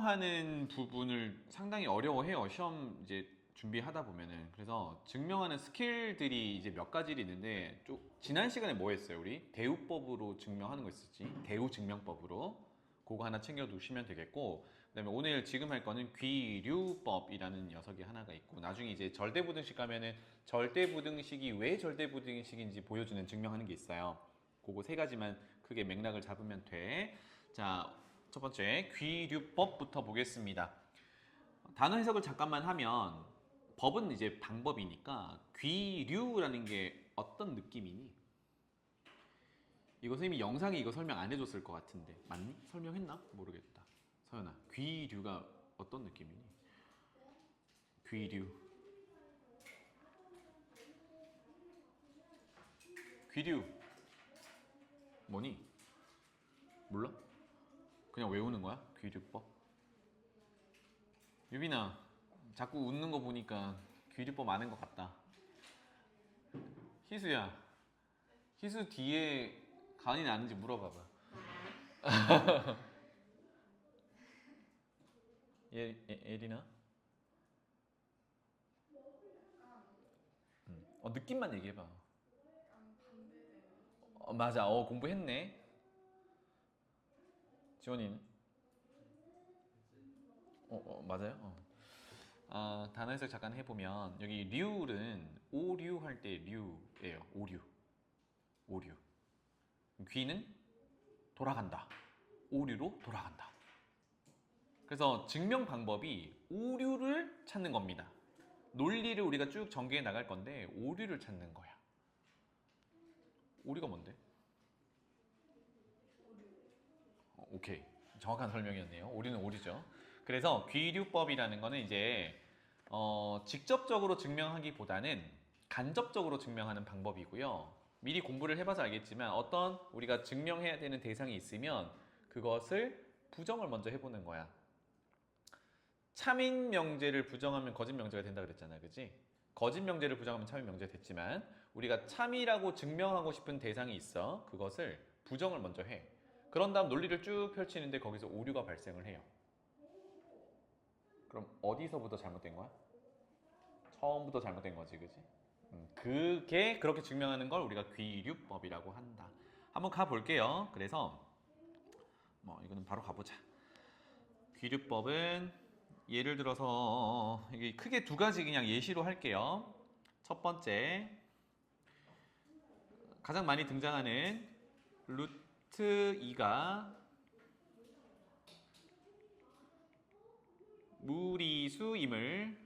하는 부분을 상당히 어려워해요. 시험 이제 준비하다 보면은. 그래서 증명하는 스킬들이 이제 몇 가지를 있는데 지난 시간에 뭐 했어요? 우리 대우법으로 증명하는 거 있었지. 대우 증명법으로. 그거 하나 챙겨 두시면 되겠고, 그다음에 오늘 지금 할 거는 귀류법이라는 녀석이 하나가 있고, 나중에 이제 절대부등식 가면은 절대부등식이 왜 절대부등식인지 보여주는 증명하는 게 있어요. 그거 세 가지만 크게 맥락을 잡으면 돼. 자, 첫 번째 귀류법부터 보겠습니다. 단어 해석을 잠깐만 하면, 법은 이제 방법이니까 귀류라는 게 어떤 느낌이니? 이거 선생님이 영상에 이거 설명 안 해줬을 것 같은데 맞니? 설명했나? 모르겠다. 서연아, 귀류가 어떤 느낌이니? 귀류. 귀류 뭐니? 몰라? 그냥 외우는 거야? 귀류법? 유빈아, 자꾸 웃는 거 보니까 귀류법 아는 것 같다. 희수야, 희수 뒤에 간이 나는지 물어봐봐. 예린아? 느낌만 얘기해봐. 맞아. 공부했네. 지원이는? 맞아요. 단어 해석 잠깐 해보면, 여기 류는 오류 할 때 류예요. 오류. 오류. 귀는 돌아간다. 오류로 돌아간다. 그래서 증명 방법이 오류를 찾는 겁니다. 논리를 우리가 쭉 전개해 나갈 건데 오류를 찾는 거야. 오류가 뭔데? 오케이. 정확한 설명이었네요. 오류는 오류죠. 그래서 귀류법이라는 거는 이제 직접적으로 증명하기보다는 간접적으로 증명하는 방법이고요. 미리 공부를 해봐서 알겠지만 어떤 우리가 증명해야 되는 대상이 있으면 그것을 부정을 먼저 해보는 거야. 참인 명제를 부정하면 거짓 명제가 된다 그랬잖아, 그지? 거짓 명제를 부정하면 참인 명제가 됐지만 우리가 참이라고 증명하고 싶은 대상이 있어. 그것을 부정을 먼저 해. 그런 다음 논리를 쭉 펼치는데 거기서 오류가 발생을 해요. 그럼 어디서부터 잘못된 거야? 처음부터 잘못된 거지, 그지? 그게 그렇게 증명하는 걸 우리가 귀류법이라고 한다. 한번 가볼게요. 그래서 이거는 바로 가보자. 귀류법은 예를 들어서 이게 크게 두 가지 그냥 예시로 할게요. 첫 번째, 가장 많이 등장하는 루트 2가 무리수임을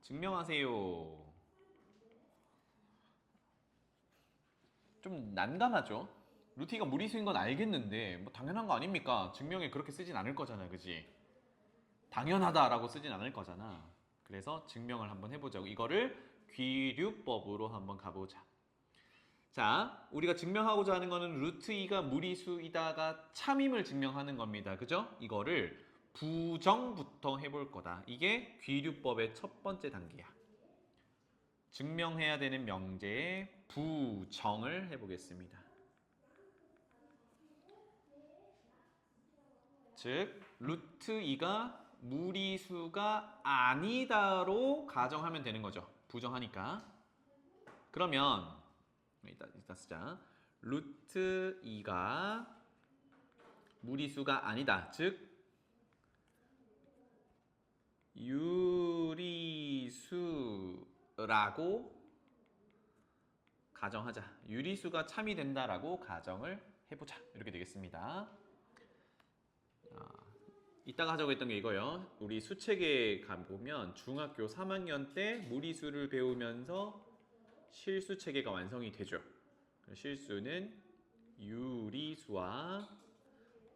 증명하세요. 좀 난감하죠? 루트 2가 무리수인 건 알겠는데 뭐 당연한 거 아닙니까? 증명에 그렇게 쓰진 않을 거잖아, 그지? 당연하다라고 쓰진 않을 거잖아. 그래서 증명을 한번 해보자고. 이거를 귀류법으로 한번 가보자. 자, 우리가 증명하고자 하는 거는 루트 2가 무리수이다가 참임을 증명하는 겁니다. 그죠? 이거를 부정부터 해볼 거다. 이게 귀류법의 첫 번째 단계야. 증명해야 되는 명제의 부정을 해보겠습니다. 즉, 루트 2가 무리수가 아니다로 가정하면 되는 거죠. 부정하니까. 그러면 이따 쓰자. 루트 2가 무리수가 아니다. 즉 유리수라고 가정하자. 유리수가 참이 된다라고 가정을 해보자. 이렇게 되겠습니다. 이따가 하자고 했던 게 이거예요. 우리 수책에 가보면 중학교 3학년 때 무리수를 배우면서 실수 체계가 완성이 되죠. 실수는 유리수와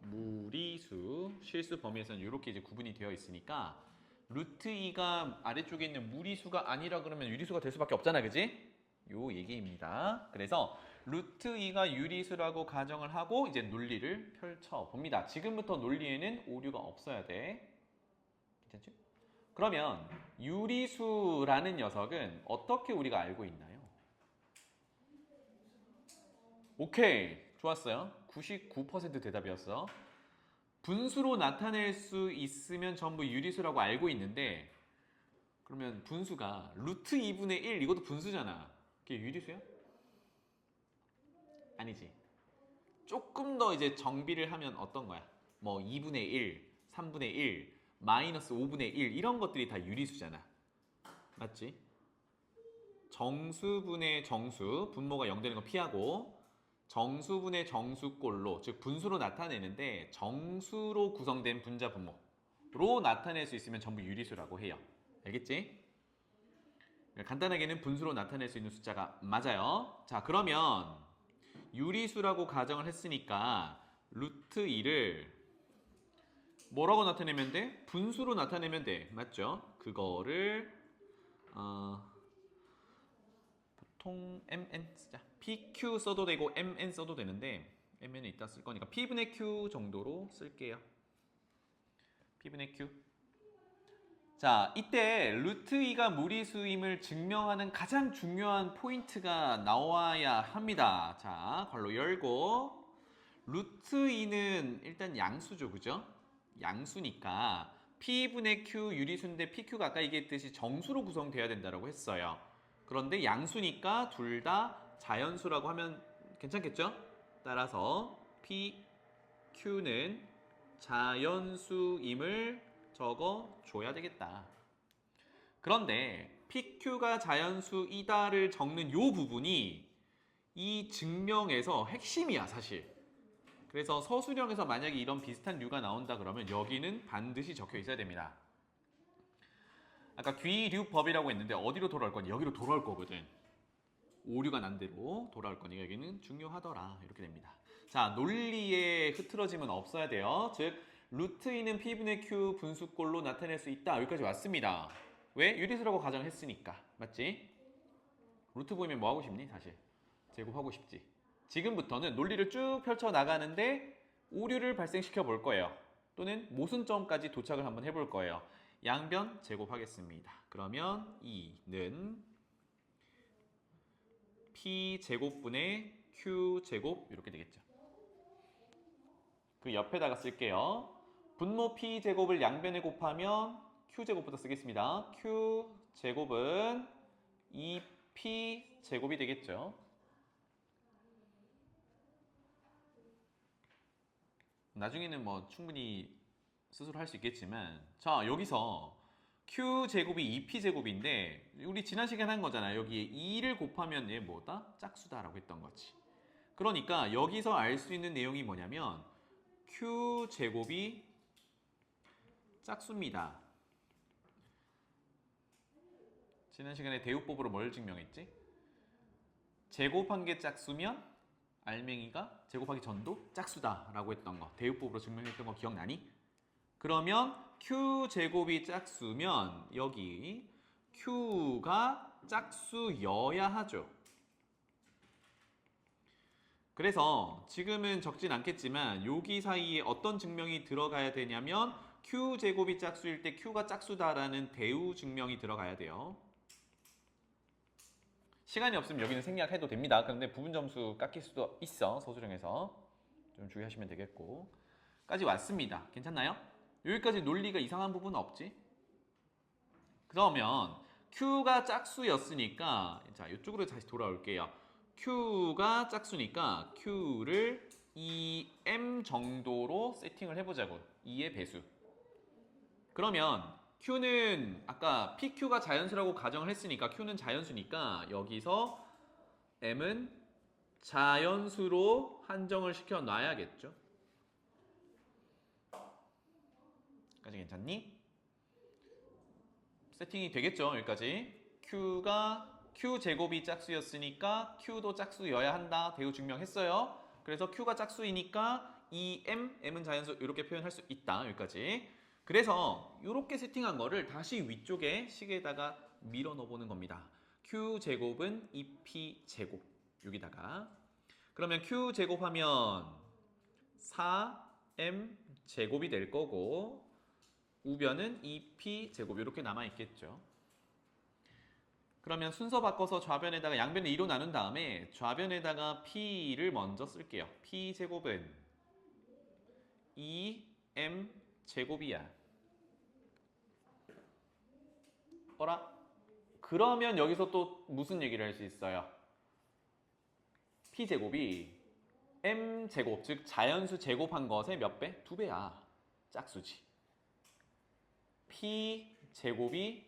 무리수, 실수 범위에서는 이렇게 이제 구분이 되어 있으니까 루트 2가 아래쪽에 있는 무리수가 아니라 그러면 유리수가 될 수밖에 없잖아, 그지? 요 얘기입니다. 그래서 루트 2가 유리수라고 가정을 하고 이제 논리를 펼쳐 봅니다. 지금부터 논리에는 오류가 없어야 돼. 괜찮지? 그러면 유리수라는 녀석은 어떻게 우리가 알고 있나요? 오케이, 좋았어요. 99% 대답이었어. 분수로 나타낼 수 있으면 전부 유리수라고 알고 있는데 그러면 분수가 루트 2분의 1 이것도 분수잖아. 그게 유리수야? 아니지. 조금 더 이제 정비를 하면 어떤 거야? 뭐 2분의 1, 3분의 1, 마이너스 5분의 1 이런 것들이 다 유리수잖아. 맞지? 정수분의 정수, 분모가 0 되는 거 피하고 정수분의 정수꼴로 즉 분수로 나타내는데 정수로 구성된 분자 분모로 나타낼 수 있으면 전부 유리수라고 해요. 알겠지? 간단하게는 분수로 나타낼 수 있는 숫자가 맞아요. 자, 그러면 유리수라고 가정을 했으니까 루트 2를 뭐라고 나타내면 돼? 분수로 나타내면 돼. 맞죠? 그거를 보통 mn 쓰자. pq 써도 되고 mn 써도 되는데 mn은 이따 쓸 거니까 p분의 q 정도로 쓸게요. p분의 q. 자, 이때 루트 2가 무리수임을 증명하는 가장 중요한 포인트가 나와야 합니다. 자, 괄호 열고 루트 2는 일단 양수죠, 그죠? 양수니까 p분의 q 유리수인데 pq가 아까 얘기했듯이 정수로 구성되어야 된다고 했어요. 그런데 양수니까 둘 다 자연수라고 하면 괜찮겠죠? 따라서 pq는 자연수임을 적어줘야 되겠다. 그런데 PQ가 자연수이다를 적는 요 부분이 이 증명에서 핵심이야 사실. 그래서 서술형에서 만약에 이런 비슷한 류가 나온다 그러면 여기는 반드시 적혀 있어야 됩니다. 아까 귀류법이라고 했는데 어디로 돌아올 거니? 여기로 돌아올 거거든. 오류가 난 대로 돌아올 거니까 여기는 중요하더라. 이렇게 됩니다. 자, 논리에 흐트러짐은 없어야 돼요. 즉 루트 2는 p분의 q 분수꼴로 나타낼 수 있다. 여기까지 왔습니다. 왜? 유리수라고 가정했으니까. 맞지? 루트 보이면 뭐 하고 싶니? 사실 제곱하고 싶지. 지금부터는 논리를 쭉 펼쳐나가는데 오류를 발생시켜 볼 거예요. 또는 모순점까지 도착을 한번 해볼 거예요. 양변 제곱하겠습니다. 그러면 2는 p제곱분의 q제곱 이렇게 되겠죠. 그 옆에다가 쓸게요. 분모 p제곱을 양변에 곱하면 q제곱부터 쓰겠습니다. q제곱은 2p제곱이 되겠죠. 나중에는 뭐 충분히 스스로 할 수 있겠지만 자, 여기서 q제곱이 2p제곱인데 우리 지난 시간에 한 거잖아요. 여기에 2를 곱하면 얘 뭐다? 짝수다라고 했던 거지. 그러니까 여기서 알 수 있는 내용이 뭐냐면 q제곱이 짝수입니다. 지난 시간에 대우법으로 뭘 증명했지? 제곱한 게 짝수면 알맹이가 제곱하기 전도 짝수다라고 했던 거. 대우법으로 증명했던 거 기억나니? 그러면 q제곱이 짝수면 여기 q가 짝수여야 하죠. 그래서 지금은 적진 않겠지만 여기 사이에 어떤 증명이 들어가야 되냐면 q제곱이 짝수일 때 q가 짝수다라는 대우 증명이 들어가야 돼요. 시간이 없으면 여기는 생략해도 됩니다. 그런데 부분 점수 깎일 수도 있어. 서술형에서 좀 주의하시면 되겠고. 까지 왔습니다. 괜찮나요? 여기까지 논리가 이상한 부분은 없지? 그러면 q가 짝수였으니까 자, 이쪽으로 다시 돌아올게요. q가 짝수니까 q를 2m 정도로 세팅을 해보자고. 2의 배수. 그러면 q는 아까 pq가 자연수라고 가정을 했으니까 q는 자연수니까 여기서 m은 자연수로 한정을 시켜 놔야겠죠. 여기까지 괜찮니? 세팅이 되겠죠. 여기까지. q제곱이 짝수였으니까 q도 짝수여야 한다. 대우 증명했어요. 그래서 q가 짝수이니까 2m, m은 자연수 이렇게 표현할 수 있다. 여기까지. 그래서 이렇게 세팅한 거를 다시 위쪽에 식에다가 밀어 넣어보는 겁니다. q제곱은 2p제곱 여기다가 그러면 q제곱하면 4m제곱이 될 거고 우변은 2p제곱 이렇게 남아있겠죠. 그러면 순서 바꿔서 좌변에다가 양변을 2로 나눈 다음에 좌변에다가 p를 먼저 쓸게요. p 제곱은 2m 제곱이야. 어라? 그러면 여기서 또 무슨 얘기를 할 수 있어요? p 제곱이 m 제곱, 즉 자연수 제곱한 것의 몇 배? 2배야. 짝수지. p 제곱이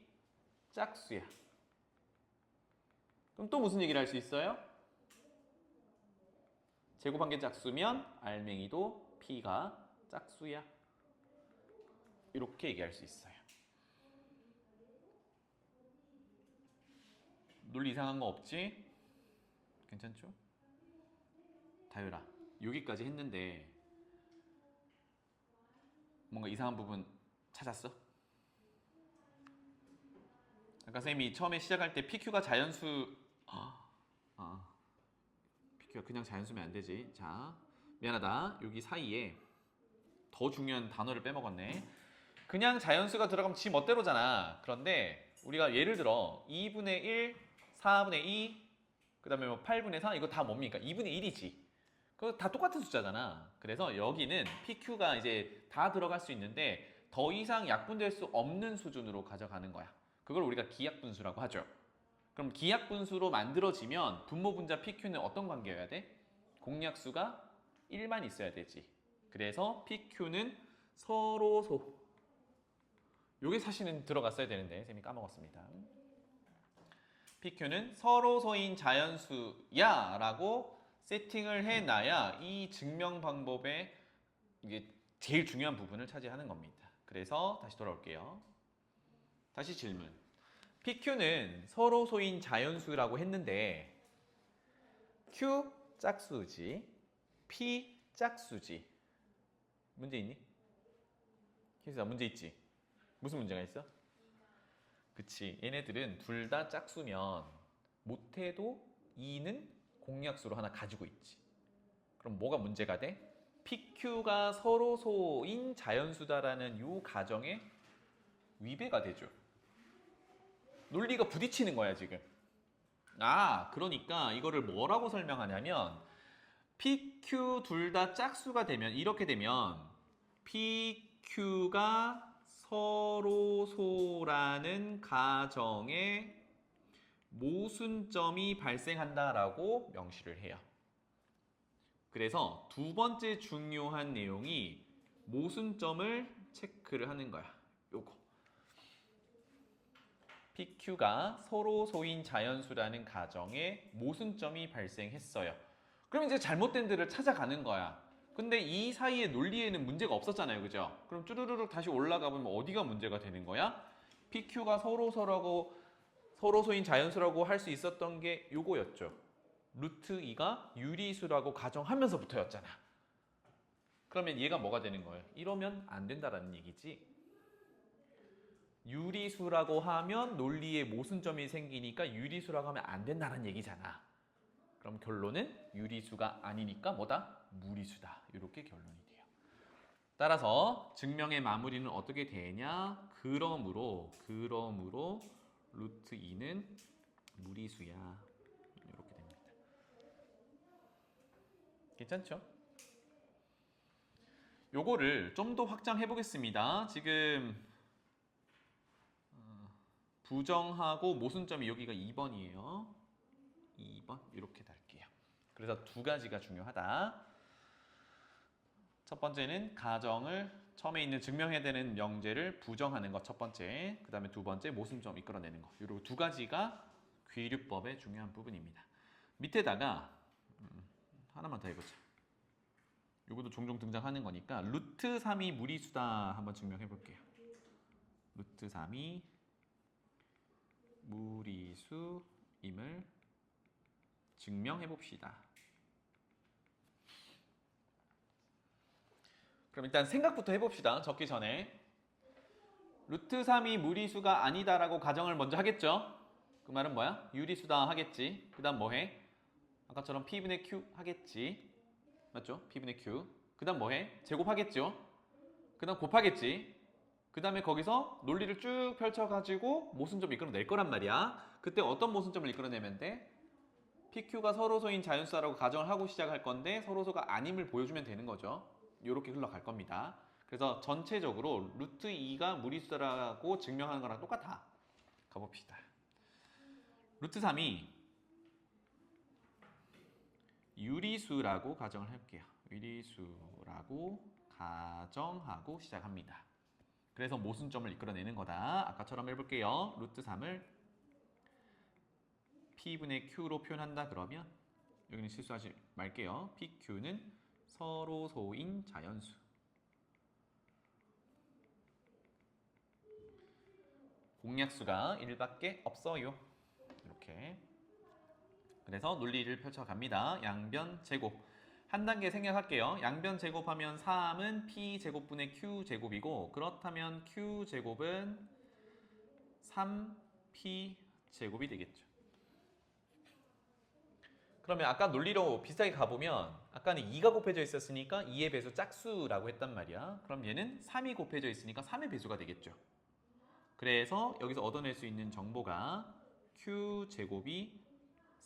짝수야. 그럼 또 무슨 얘기를 할 수 있어요? 제곱한 게 짝수면 알맹이도 p가 짝수야. 이렇게 얘기할 수 있어요. 논리 이상한 거 없지? 괜찮죠? 다율아, 여기까지 했는데 뭔가 이상한 부분 찾았어? 아까 쌤이 처음에 시작할 때 PQ가 자연수 PQ가 그냥 자연수면 안 되지. 자, 미안하다. 여기 사이에 더 중요한 단어를 빼먹었네. 그냥 자연수가 들어가면 지 멋대로잖아. 그런데 우리가 예를 들어 2분의 1, 4분의 2, 그 다음에 뭐 8분의 4 이거 다 뭡니까? 2분의 1이지. 그거 다 똑같은 숫자잖아. 그래서 여기는 PQ가 이제 다 들어갈 수 있는데 더 이상 약분될 수 없는 수준으로 가져가는 거야. 그걸 우리가 기약분수라고 하죠. 그럼 기약분수로 만들어지면 분모분자 PQ는 어떤 관계여야 돼? 공약수가 1만 있어야 되지. 그래서 PQ는 서로소. 요게 사실은 들어갔어야 되는데 쌤이 까먹었습니다. PQ는 서로소인 자연수야 라고 세팅을 해놔야 이 증명 방법의 이게 제일 중요한 부분을 차지하는 겁니다. 그래서 다시 돌아올게요. 다시 질문. PQ는 서로소인 자연수라고 했는데 Q 짝수지, P 짝수지. 문제 있니? 희수야, 문제 있지? 무슨 문제가 있어? 그치, 얘네들은 둘 다 짝수면 못해도 2는 공약수로 하나 가지고 있지. 그럼 뭐가 문제가 돼? PQ가 서로소인 자연수다라는 요 가정의 위배가 되죠. 논리가 부딪히는 거야 지금. 그러니까 이거를 뭐라고 설명하냐면 PQ 둘 다 짝수가 되면 이렇게 되면 PQ가 서로소라는 가정에 모순점이 발생한다라고 명시를 해요. 그래서 두 번째 중요한 내용이 모순점을 체크를 하는 거야. 요거. PQ가 서로소인 자연수라는 가정에 모순점이 발생했어요. 그럼 이제 잘못된 데를 찾아가는 거야. 근데 이 사이의 논리에는 문제가 없었잖아요. 그죠? 그럼 쭈르르륵 다시 올라가 보면 어디가 문제가 되는 거야? PQ가 서로소인 자연수라고 할 수 있었던 게 요거였죠. 루트 2가 유리수라고 가정하면서부터였잖아. 그러면 얘가 뭐가 되는 거예요? 이러면 안 된다라는 얘기지. 유리수라고 하면 논리에 모순점이 생기니까 유리수라고 하면 안 된다는 얘기잖아. 그럼 결론은 유리수가 아니니까 뭐다? 무리수다. 이렇게 결론이 돼요. 따라서 증명의 마무리는 어떻게 되냐? 그러므로 루트 2는 무리수야. 이렇게 됩니다. 괜찮죠? 요거를 좀 더 확장해 보겠습니다. 지금 부정하고 모순점이 여기가 2번이에요. 2번 이렇게 달게요. 그래서 두 가지가 중요하다. 첫 번째는 가정을 처음에 있는 증명해야 되는 명제를 부정하는 것 첫 번째. 그 다음에 두 번째 모순점 이끌어내는 거. 이렇게 두 가지가 귀류법의 중요한 부분입니다. 밑에다가 하나만 더 해보자. 이것도 종종 등장하는 거니까 루트 3이 무리수다 한번 증명해 볼게요. 루트 3이 무리수임을 증명해 봅시다. 그럼 일단 생각부터 해봅시다. 적기 전에. 루트 3이 무리수가 아니다라고 가정을 먼저 하겠죠? 그 말은 뭐야? 유리수다 하겠지. 그 다음 뭐해? 아까처럼 P분의 Q 하겠지. 맞죠? P분의 Q. 그 다음 뭐해? 제곱하겠죠? 그 다음 곱하겠지. 그 다음에 거기서 논리를 쭉 펼쳐가지고 모순점을 이끌어낼 거란 말이야. 그때 어떤 모순점을 이끌어내면 돼? PQ가 서로소인 자연수라고 가정을 하고 시작할 건데 서로소가 아님을 보여주면 되는 거죠. 이렇게 흘러갈 겁니다. 그래서 전체적으로 루트 2가 무리수다라고 증명하는 거랑 똑같아. 가봅시다. 루트 3이 유리수라고 가정을 할게요. 유리수라고 가정하고 시작합니다. 그래서 모순점을 이끌어내는 거다. 아까처럼 해볼게요. 루트 3을 P분의 Q로 표현한다 그러면 여기는 실수하지 말게요. PQ는 서로소인 자연수. 공약수가 1밖에 없어요. 이렇게. 그래서 논리를 펼쳐갑니다. 양변 제곱. 한 단계 생략할게요. 양변 제곱하면 3은 P제곱분의 Q제곱이고 그렇다면 Q제곱은 3P제곱이 되겠죠. 그러면 아까 논리로 비슷하게 가보면 아까는 2가 곱해져 있었으니까 2의 배수 짝수라고 했단 말이야. 그럼 얘는 3이 곱해져 있으니까 3의 배수가 되겠죠. 그래서 여기서 얻어낼 수 있는 정보가 Q제곱이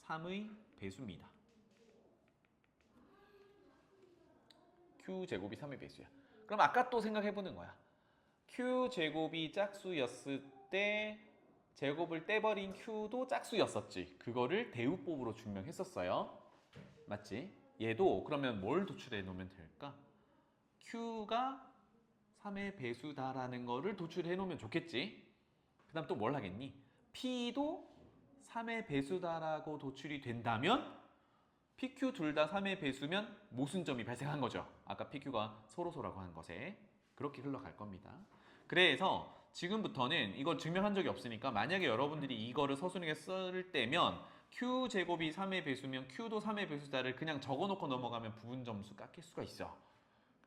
3의 배수입니다. Q제곱이 3의 배수야. 그럼 아까 또 생각해보는 거야. Q제곱이 짝수였을 때 제곱을 떼버린 Q도 짝수였었지. 그거를 대우법으로 증명했었어요. 맞지? 얘도 그러면 뭘 도출해 놓으면 될까? Q가 3의 배수다라는 거를 도출해 놓으면 좋겠지. 그 다음 또 뭘 하겠니? P도 3의 배수다라고 도출이 된다면 PQ 둘 다 3의 배수면 모순점이 발생한 거죠. 아까 PQ가 서로소라고 한 것에. 그렇게 흘러갈 겁니다. 그래서 지금부터는 이걸 증명한 적이 없으니까 만약에 여러분들이 이거를 서술형에 쓸 때면 Q제곱이 3의 배수면 Q도 3의 배수다를 그냥 적어놓고 넘어가면 부분 점수 깎일 수가 있어.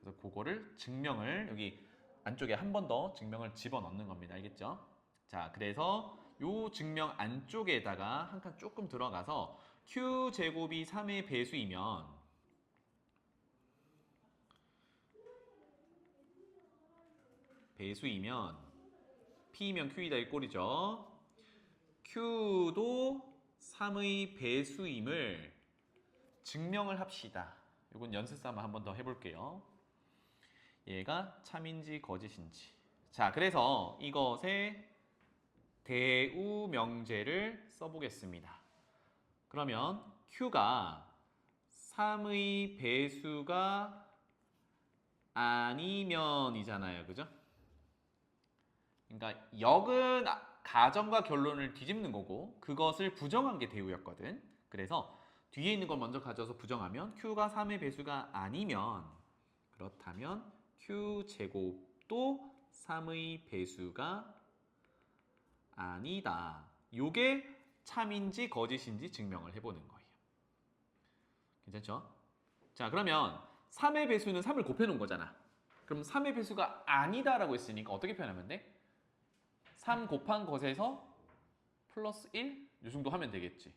그래서 그거를 증명을 여기 안쪽에 한 번 더 증명을 집어넣는 겁니다. 알겠죠? 자, 그래서 요 증명 안쪽에다가 한 칸 조금 들어가서 Q제곱이 3의 배수이면 P면 Q이다 이 꼴이죠. Q도 3의 배수임을 증명을 합시다. 이건 연습 삼아 한 번 더 해볼게요. 얘가 참인지 거짓인지. 자, 그래서 이것의 대우 명제를 써보겠습니다. 그러면 Q가 3의 배수가 아니면이잖아요. 그죠? 그러니까 역은 가정과 결론을 뒤집는 거고 그것을 부정한 게 대우였거든. 그래서 뒤에 있는 걸 먼저 가져와서 부정하면 Q가 3의 배수가 아니면 그렇다면 Q제곱도 3의 배수가 아니다. 요게 참인지 거짓인지 증명을 해보는 거예요. 괜찮죠? 자, 그러면 3의 배수는 3을 곱해놓은 거잖아. 그럼 3의 배수가 아니다라고 했으니까 어떻게 표현하면 돼? 3 곱한 것에서 플러스 1? 이 정도 하면 되겠지.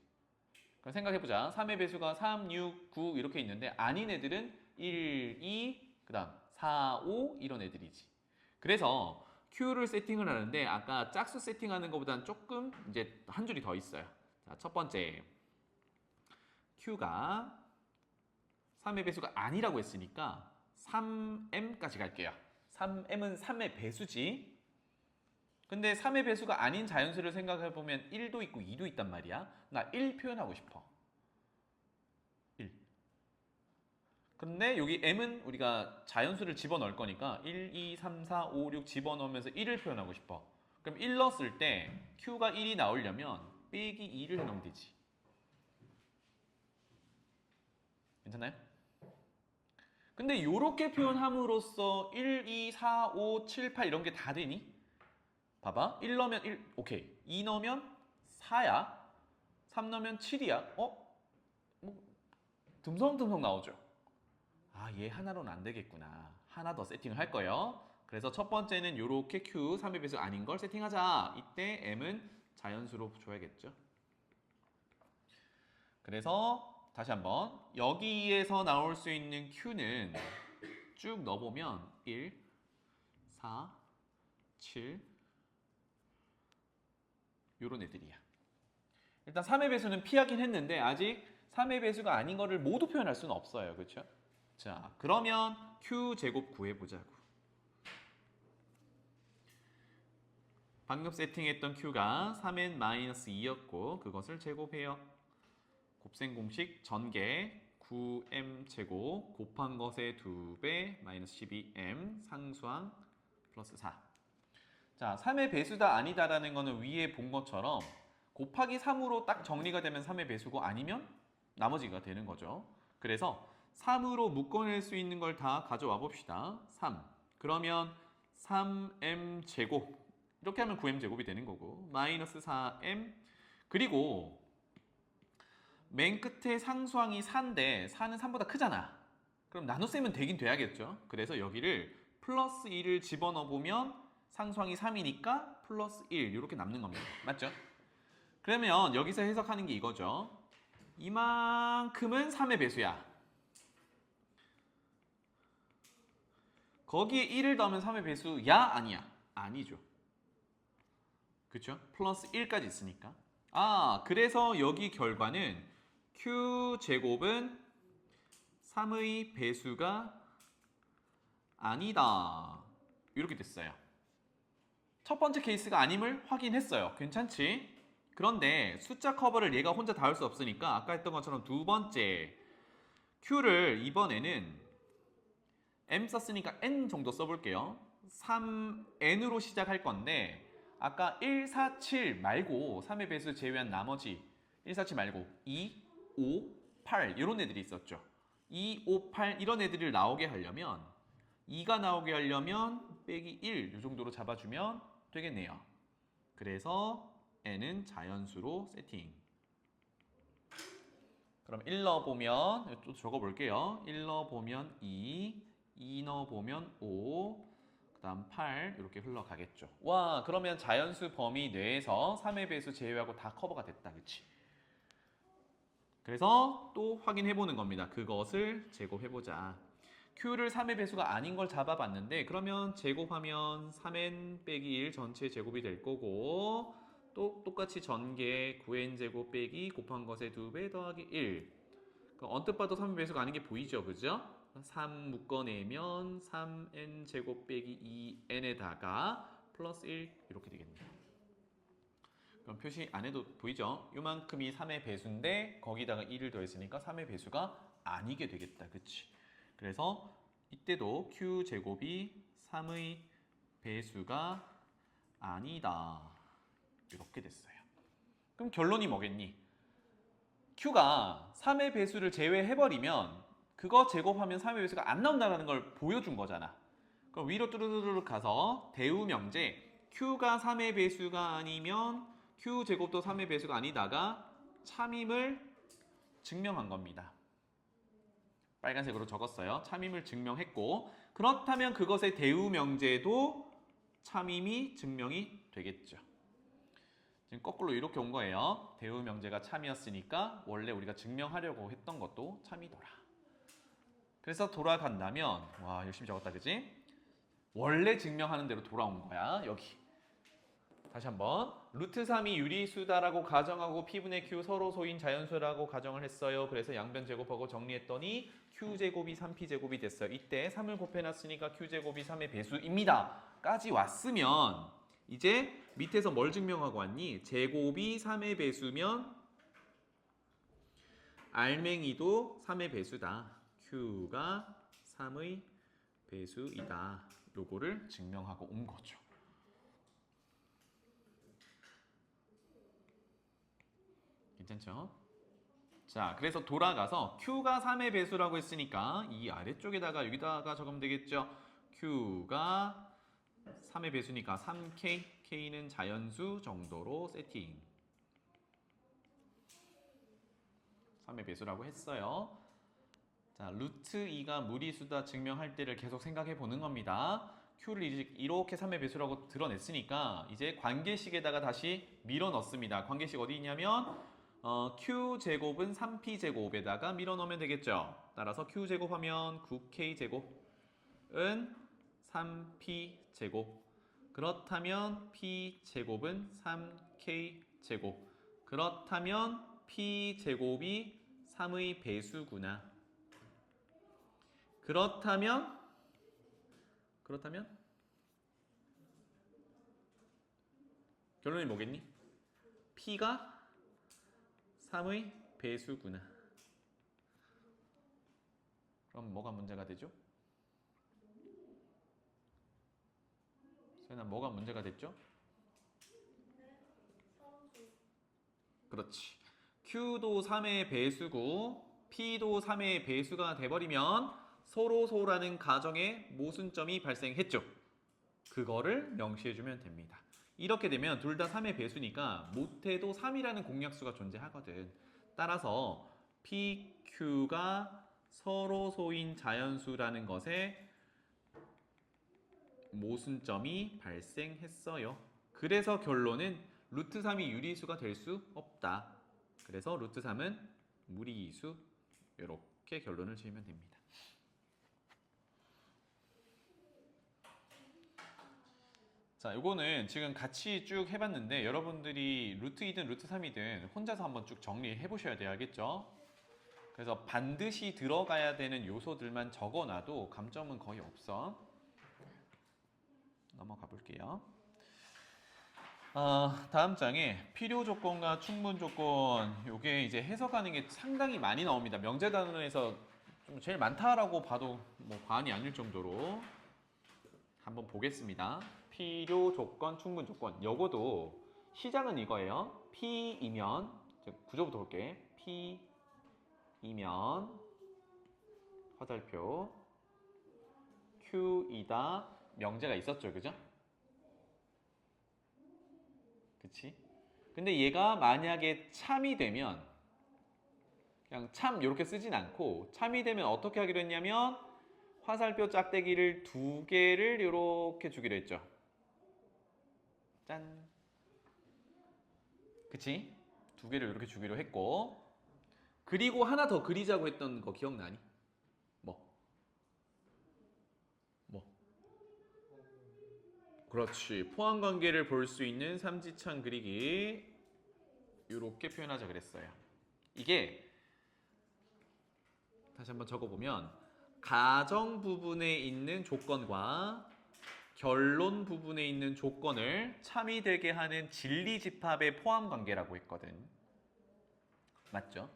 그럼 생각해보자. 3의 배수가 3, 6, 9 이렇게 있는데 아닌 애들은 1, 2, 그 다음 4, 5 이런 애들이지. 그래서 Q를 세팅을 하는데 아까 짝수 세팅하는 것보다는 조금 이제 한 줄이 더 있어요. 자, 첫 번째 Q가 3의 배수가 아니라고 했으니까 3m까지 갈게요. 3m은 3의 배수지. 근데 3의 배수가 아닌 자연수를 생각해보면 1도 있고 2도 있단 말이야. 나 1 표현하고 싶어. 1. 근데 여기 m은 우리가 자연수를 집어넣을 거니까 1, 2, 3, 4, 5, 6 집어넣으면서 1을 표현하고 싶어. 그럼 1 넣었을 때 Q가 1이 나오려면 빼기 2를 해놓으면 되지. 괜찮나요? 근데 이렇게 표현함으로써 1, 2, 4, 5, 7, 8 이런 게 다 되니? 봐봐. 1 넣으면 1, 오케이. 2 넣으면 4야. 3 넣으면 7이야. 뭐 듬성듬성 나오죠. 아, 얘 하나로는 안 되겠구나. 하나 더 세팅을 할 거예요. 그래서 첫 번째는 이렇게 Q 3의 배수 아닌 걸 세팅하자. 이때 M은 자연수로 줘야겠죠. 그래서 다시 한번 여기에서 나올 수 있는 Q는 쭉 넣어보면 1, 4, 7 요런 애들이야. 일단 3의 배수는 피하긴 했는데 아직 3의 배수가 아닌 거를 모두 표현할 수는 없어요. 그렇죠? 자, 그러면 Q제곱 구해보자고. 방금 세팅했던 Q가 3n-2였고 그것을 제곱해요. 곱셈 공식 전개 9m제곱 곱한 것의 2배 마이너스 12m 상수항 플러스 4. 자, 3의 배수다 아니다라는 거는 위에 본 것처럼 곱하기 3으로 딱 정리가 되면 3의 배수고 아니면 나머지가 되는 거죠. 그래서 3으로 묶어낼 수 있는 걸 다 가져와 봅시다. 3. 그러면 3m제곱 이렇게 하면 9m제곱이 되는 거고 마이너스 4m 그리고 맨 끝에 상수항이 4인데 4는 3보다 크잖아. 그럼 나눗셈은 되긴 돼야겠죠. 그래서 여기를 플러스 1을 집어넣어 보면 상수항이 3이니까 플러스 1 이렇게 남는 겁니다. 맞죠? 그러면 여기서 해석하는 게 이거죠. 이만큼은 3의 배수야. 거기에 1을 더하면 3의 배수야? 아니야? 아니죠. 그쵸? 플러스 1까지 있으니까. 아, 그래서 여기 결과는 Q제곱은 3의 배수가 아니다. 이렇게 됐어요. 첫 번째 케이스가 아님을 확인했어요. 괜찮지? 그런데 숫자 커버를 얘가 혼자 다 할 수 없으니까 아까 했던 것처럼 두 번째 Q를 이번에는 M 썼으니까 N 정도 써볼게요. 3N으로 시작할 건데 아까 1, 4, 7 말고 3의 배수 제외한 나머지 1, 4, 7 말고 2, 5, 8 이런 애들이 있었죠. 2, 5, 8 이런 애들을 나오게 하려면 2가 나오게 하려면 빼기 1 이 정도로 잡아주면 되겠네요. 그래서 n은 자연수로 세팅. 그럼 1 넣어보면 또 적어볼게요. 1 넣어보면 2, 2 넣어보면 5, 그 다음 8 이렇게 흘러가겠죠. 와, 그러면 자연수 범위 내에서 3의 배수 제외하고 다 커버가 됐다. 그치? 그래서 또 확인해보는 겁니다. 그것을 제곱해보자. Q를 3의 배수가 아닌 걸 잡아봤는데 그러면 제곱하면 3n 빼기 1 전체 제곱이 될 거고 또 똑같이 전개 9n제곱 빼기 곱한 것의 2배 더하기 1. 언뜻 봐도 3의 배수가 아닌 게 보이죠? 그죠? 3 묶어내면 3n제곱 빼기 2n에다가 플러스 1 이렇게 되겠네요. 그럼 표시 안 해도 보이죠? 요만큼이 3의 배수인데 거기다가 1을 더했으니까 3의 배수가 아니게 되겠다. 그치? 그래서 이때도 Q제곱이 3의 배수가 아니다. 이렇게 됐어요. 그럼 결론이 뭐겠니? Q가 3의 배수를 제외해버리면 그거 제곱하면 3의 배수가 안 나온다는 걸 보여준 거잖아. 그럼 위로 뚜루루루 가서 대우명제 Q가 3의 배수가 아니면 Q제곱도 3의 배수가 아니다가 참임을 증명한 겁니다. 빨간색으로 적었어요. 참임을 증명했고 그렇다면 그것의 대우명제도 참임이 증명이 되겠죠. 지금 거꾸로 이렇게 온 거예요. 대우명제가 참이었으니까 원래 우리가 증명하려고 했던 것도 참이더라. 그래서 돌아간다면 와 열심히 적었다 그지? 원래 증명하는 대로 돌아온 거야. 여기 다시 한번 루트 3이 유리수다라고 가정하고 P분의 Q 서로 소인 자연수라고 가정을 했어요. 그래서 양변 제곱하고 정리했더니 Q제곱이 3P제곱이 됐어요. 이때 3을 곱해놨으니까 Q제곱이 3의 배수입니다. 까지 왔으면 이제 밑에서 뭘 증명하고 왔니? 제곱이 3의 배수면 알맹이도 3의 배수다. Q가 3의 배수이다. 요거를 증명하고 온 거죠. 괜찮죠? 자, 그래서 돌아가서 Q가 3의 배수라고 했으니까 이 아래쪽에다가 여기다가 적으면 되겠죠? Q가 3의 배수니까 3K, K는 자연수 정도로 세팅. 3의 배수라고 했어요. 자, 루트 2가 무리수다 증명할 때를 계속 생각해 보는 겁니다. Q를 이렇게 3의 배수라고 드러냈으니까 이제 관계식에다가 다시 밀어 넣습니다. 관계식 어디 있냐면 Q제곱은 3P제곱에다가 밀어 넣으면 되겠죠. 따라서 Q제곱하면 9K제곱은 3P제곱 그렇다면 P제곱은 3K제곱. 그렇다면 P제곱이 3의 배수구나. 그렇다면 결론이 뭐겠니? P가 3의 배수구나. 그럼 뭐가 문제가 되죠? 세연아, 뭐가 문제가 됐죠? 그렇지. Q도 3의 배수고 P도 3의 배수가 돼버리면 서로소라는 가정에 모순점이 발생했죠. 그거를 명시해주면 됩니다. 이렇게 되면 둘 다 3의 배수니까 못해도 3이라는 공약수가 존재하거든. 따라서 PQ가 서로소인 자연수라는 것에 모순점이 발생했어요. 그래서 결론은 루트 3이 유리수가 될 수 없다. 그래서 루트 3은 무리수. 이렇게 결론을 지으면 됩니다. 자, 요거는 지금 같이 쭉 해봤는데 여러분들이 루트 2든 루트 3이든 혼자서 한번 쭉 정리해 보셔야 돼야겠죠? 그래서 반드시 들어가야 되는 요소들만 적어놔도 감점은 거의 없어. 넘어가 볼게요. 다음 장에 필요 조건과 충분 조건, 요게 이제 해석하는 게 상당히 많이 나옵니다. 명제단원에서 좀 제일 많다라고 봐도 뭐 과언이 아닐 정도로 한번 보겠습니다. 필요 조건, 충분 조건. 요거도 시작은 이거예요. P이면, 구조부터 볼게. P이면 화살표 Q이다. 명제가 있었죠, 그죠? 그치? 근데 얘가 만약에 참이 되면 그냥 참 이렇게 쓰진 않고 참이 되면 어떻게 하기로 했냐면 화살표 짝대기를 2개를 이렇게 주기로 했죠. 짠. 그치? 2개를 이렇게 주기로 했고 그리고 하나 더 그리자고 했던 거 기억나니? 뭐? 그렇지. 포함관계를 볼 수 있는 삼지창 그리기 이렇게 표현하자 그랬어요. 이게 다시 한번 적어보면 가정 부분에 있는 조건과 결론 부분에 있는 조건을 참이 되게 하는 진리집합의 포함관계라고 했거든. 맞죠?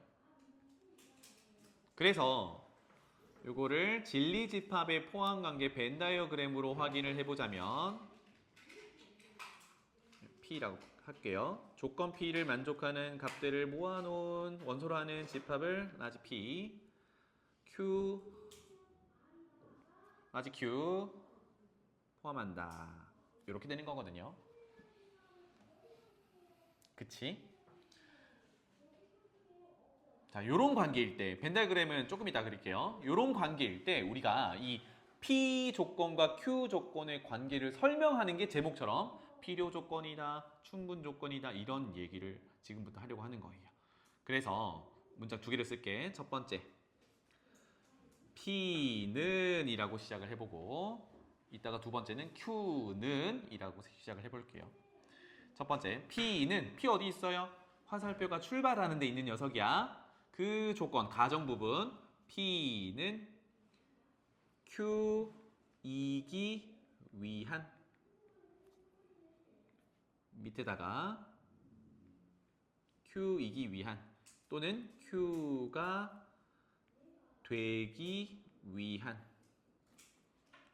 그래서 요거를 진리집합의 포함관계 벤 다이어그램으로 확인을 해보자면 P라고 할게요. 조건 P를 만족하는 값들을 모아놓은 원소로 하는 집합을 라지 P, Q, 라지 Q 포함한다. 이렇게 되는 거거든요. 그치? 자, 요런 관계일 때, 벤 다이어그램은 조금 이따 그릴게요. 요런 관계일 때 우리가 이 P 조건과 Q 조건의 관계를 설명하는 게 제목처럼 필요 조건이다, 충분 조건이다 이런 얘기를 지금부터 하려고 하는 거예요. 그래서 문장 2개를 쓸게. 첫 번째, P는 이라고 시작을 해보고 이따가 두 번째는 Q는 이라고 시작을 해볼게요. 첫 번째, P는 P 어디 있어요? 화살표가 출발하는 데 있는 녀석이야. 그 조건, 가정 부분 P는 Q이기 위한 밑에다가 Q이기 위한 또는 Q가 되기 위한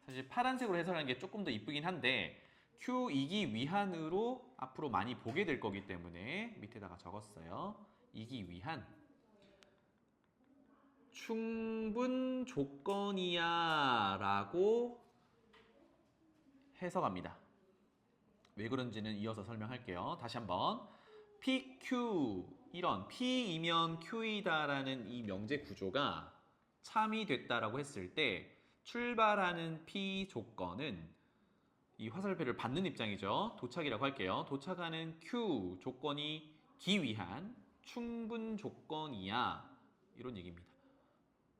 사실 파란색으로 해설하는 게 조금 더 이쁘긴 한데 Q이기 위한으로 앞으로 많이 보게 될 거기 때문에 밑에다가 적었어요. 이기 위한 충분 조건이야 라고 해석합니다. 왜 그런지는 이어서 설명할게요. 다시 한번 PQ 이런 P이면 Q이다 라는 이 명제 구조가 참이 됐다라고 했을 때 출발하는 P 조건은 이 화살표를 받는 입장이죠. 도착이라고 할게요. 도착하는 Q 조건이 기 위한 충분 조건이야 이런 얘기입니다.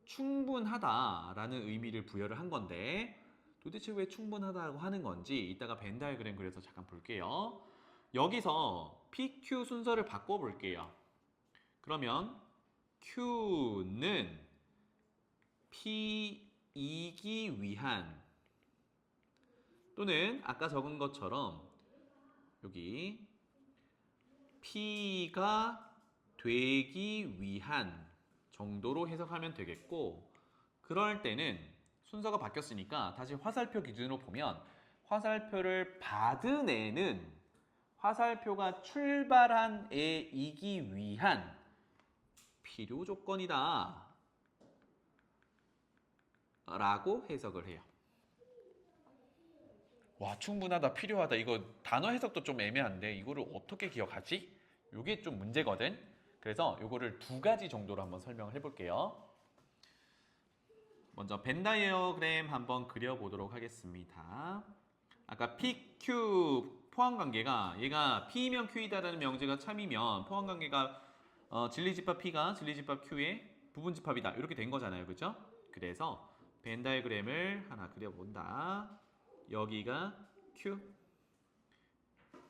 충분하다라는 의미를 부여를 한 건데 도대체 왜 충분하다고 하는 건지 이따가 벤 다이어그램 그래서 잠깐 볼게요. 여기서 PQ 순서를 바꿔볼게요. 그러면 Q는 P이기 위한 또는 아까 적은 것처럼 여기 P가 되기 위한 정도로 해석하면 되겠고, 그럴 때는 순서가 바뀌었으니까 다시 화살표 기준으로 보면 화살표를 받은 애는 화살표가 출발한 애이기 위한 필요 조건이다 라고 해석을 해요. 와, 충분하다, 필요하다. 이거 단어 해석도 좀 애매한데 이거를 어떻게 기억하지? 이게 좀 문제거든. 그래서 이거를 두 가지 정도로 한번 설명을 해볼게요. 먼저 벤 다이어그램 한번 그려보도록 하겠습니다. 아까 PQ 포함관계가 얘가 P이면 Q이다라는 명제가 참이면 포함관계가 진리집합 P가 진리집합 Q의 부분집합이다 이렇게 된 거잖아요. 그죠? 그래서 벤 다이어그램을 하나 그려본다. 여기가 Q,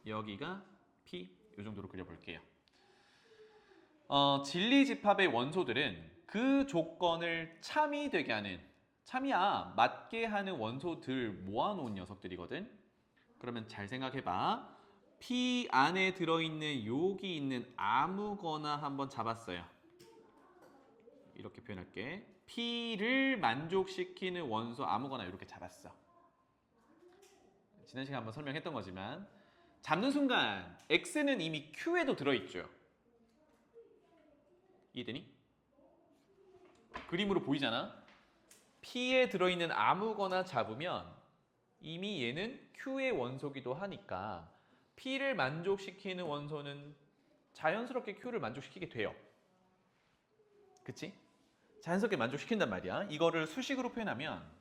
여기가 P 이 정도로 그려볼게요. 진리집합의 원소들은 그 조건을 참이 되게 하는, 참이야 맞게 하는 원소들 모아놓은 녀석들이거든. 그러면 잘 생각해봐. P 안에 들어있는 여기 있는 아무거나 한번 잡았어요. 이렇게 표현할게. P를 만족시키는 원소 아무거나 이렇게 잡았어. 지난 시간에 한번 설명했던 거지만 잡는 순간 X는 이미 Q에도 들어있죠. 이해되니? 그림으로 보이잖아. P에 들어있는 아무거나 잡으면 이미 얘는 Q의 원소기도 하니까 P를 만족시키는 원소는 자연스럽게 Q를 만족시키게 돼요. 그치? 자연스럽게 만족시킨단 말이야. 이거를 수식으로 표현하면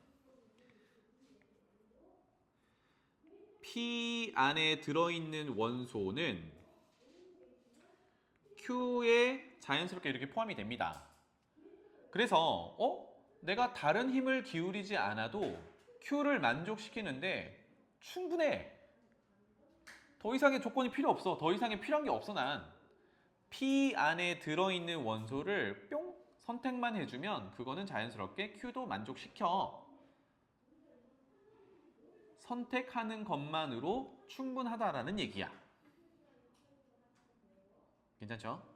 P 안에 들어있는 원소는 Q에 자연스럽게 이렇게 포함이 됩니다. 그래서 내가 다른 힘을 기울이지 않아도 Q를 만족시키는데 충분해. 더 이상의 조건이 필요 없어. 더 이상의 필요한 게 없어 난. P 안에 들어있는 원소를 뿅 선택만 해주면 그거는 자연스럽게 Q도 만족시켜. 선택하는 것만으로 충분하다라는 얘기야. 괜찮죠?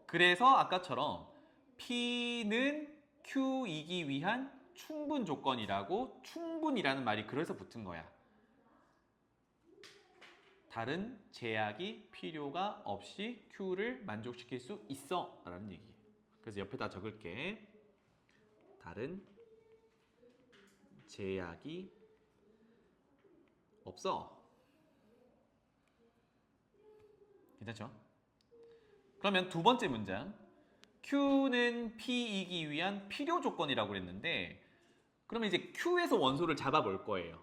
그래서 아까처럼 P는 Q이기 위한 충분 조건이라고 충분이라는 말이 그래서 붙은 거야. 다른 제약이 필요가 없이 Q를 만족시킬 수 있어 라는 얘기예요. 그래서 옆에다 적을게. 다른 제약이 없어. 괜찮죠? 그러면 두 번째 문장. Q는 P이기 위한 필요 조건이라고 그랬는데 그러면 이제 Q에서 원소를 잡아볼 거예요.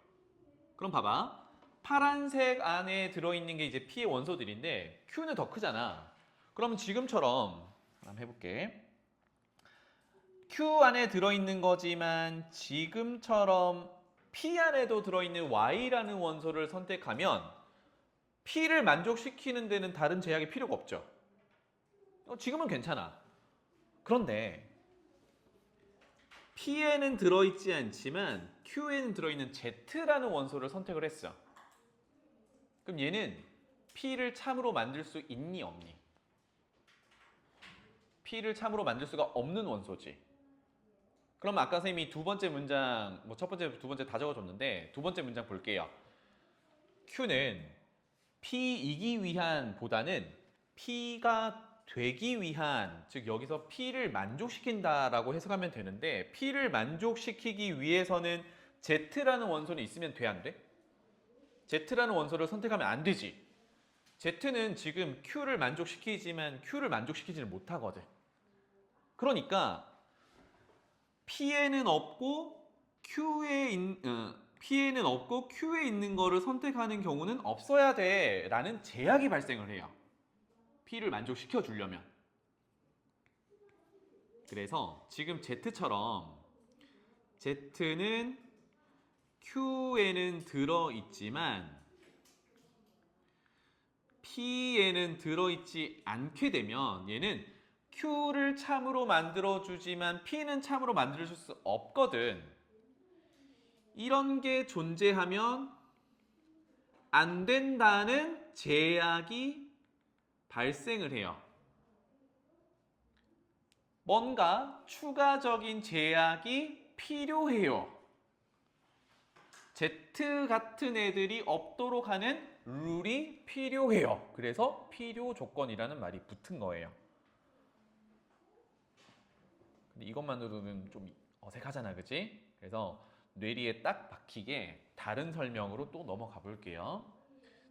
그럼 봐봐. 파란색 안에 들어있는 게 이제 P의 원소들인데 Q는 더 크잖아. 그럼 지금처럼 한번 해볼게. Q 안에 들어있는 거지만 지금처럼 P 안에도 들어있는 Y라는 원소를 선택하면 P를 만족시키는 데는 다른 제약이 필요가 없죠. 지금은 괜찮아. 그런데 P에는 들어있지 않지만 Q에는 들어있는 Z라는 원소를 선택을 했어. 그럼 얘는 P를 참으로 만들 수 있니 없니? P를 참으로 만들 수가 없는 원소지. 그럼 아까 선생님이 두 번째 문장, 첫 번째, 두 번째 다 적어줬는데 두 번째 문장 볼게요. Q는 P이기 위한 보다는 P가 되기 위한, 즉 여기서 P를 만족시킨다라고 해석하면 되는데 P를 만족시키기 위해서는 Z라는 원소는 있으면 돼, 안 돼? Z라는 원소를 선택하면 안 되지. Z는 지금 Q를 만족시키지만 Q를 만족시키지를 못하거든. 그러니까 P에는 없고 P에는 없고 Q에 있는 거를 선택하는 경우는 없어야 돼 라는 제약이 발생을 해요. P를 만족시켜 주려면. 그래서 지금 Z처럼 Z는 Q에는 들어있지만 P에는 들어있지 않게 되면 얘는 Q를 참으로 만들어주지만 P는 참으로 만들어줄 수 없거든. 이런 게 존재하면 안 된다는 제약이 발생을 해요. 뭔가 추가적인 제약이 필요해요. Z 같은 애들이 없도록 하는 룰이 필요해요. 그래서 필요 조건이라는 말이 붙은 거예요. 근데 이것만으로는 좀 어색하잖아, 그치? 그래서 뇌리에 딱 박히게 다른 설명으로 또 넘어가 볼게요.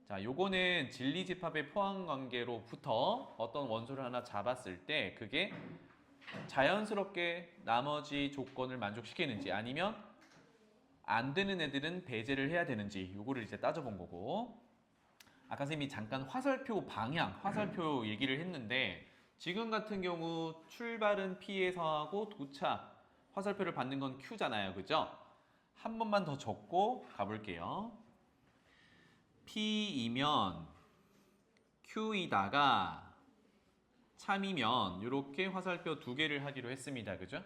자, 요거는 진리집합의 포함관계로부터 어떤 원소를 하나 잡았을 때 그게 자연스럽게 나머지 조건을 만족시키는지 아니면 안 되는 애들은 배제를 해야 되는지 요거를 이제 따져본 거고, 아까 선생님이 잠깐 화살표 방향, 화살표 얘기를 했는데 지금 같은 경우 출발은 P에서 하고 도착, 화살표를 받는 건 Q잖아요. 그죠? 한 번만 더 적고 가볼게요. P이면 Q이다가 참이면 이렇게 화살표 두 개를 하기로 했습니다. 그죠?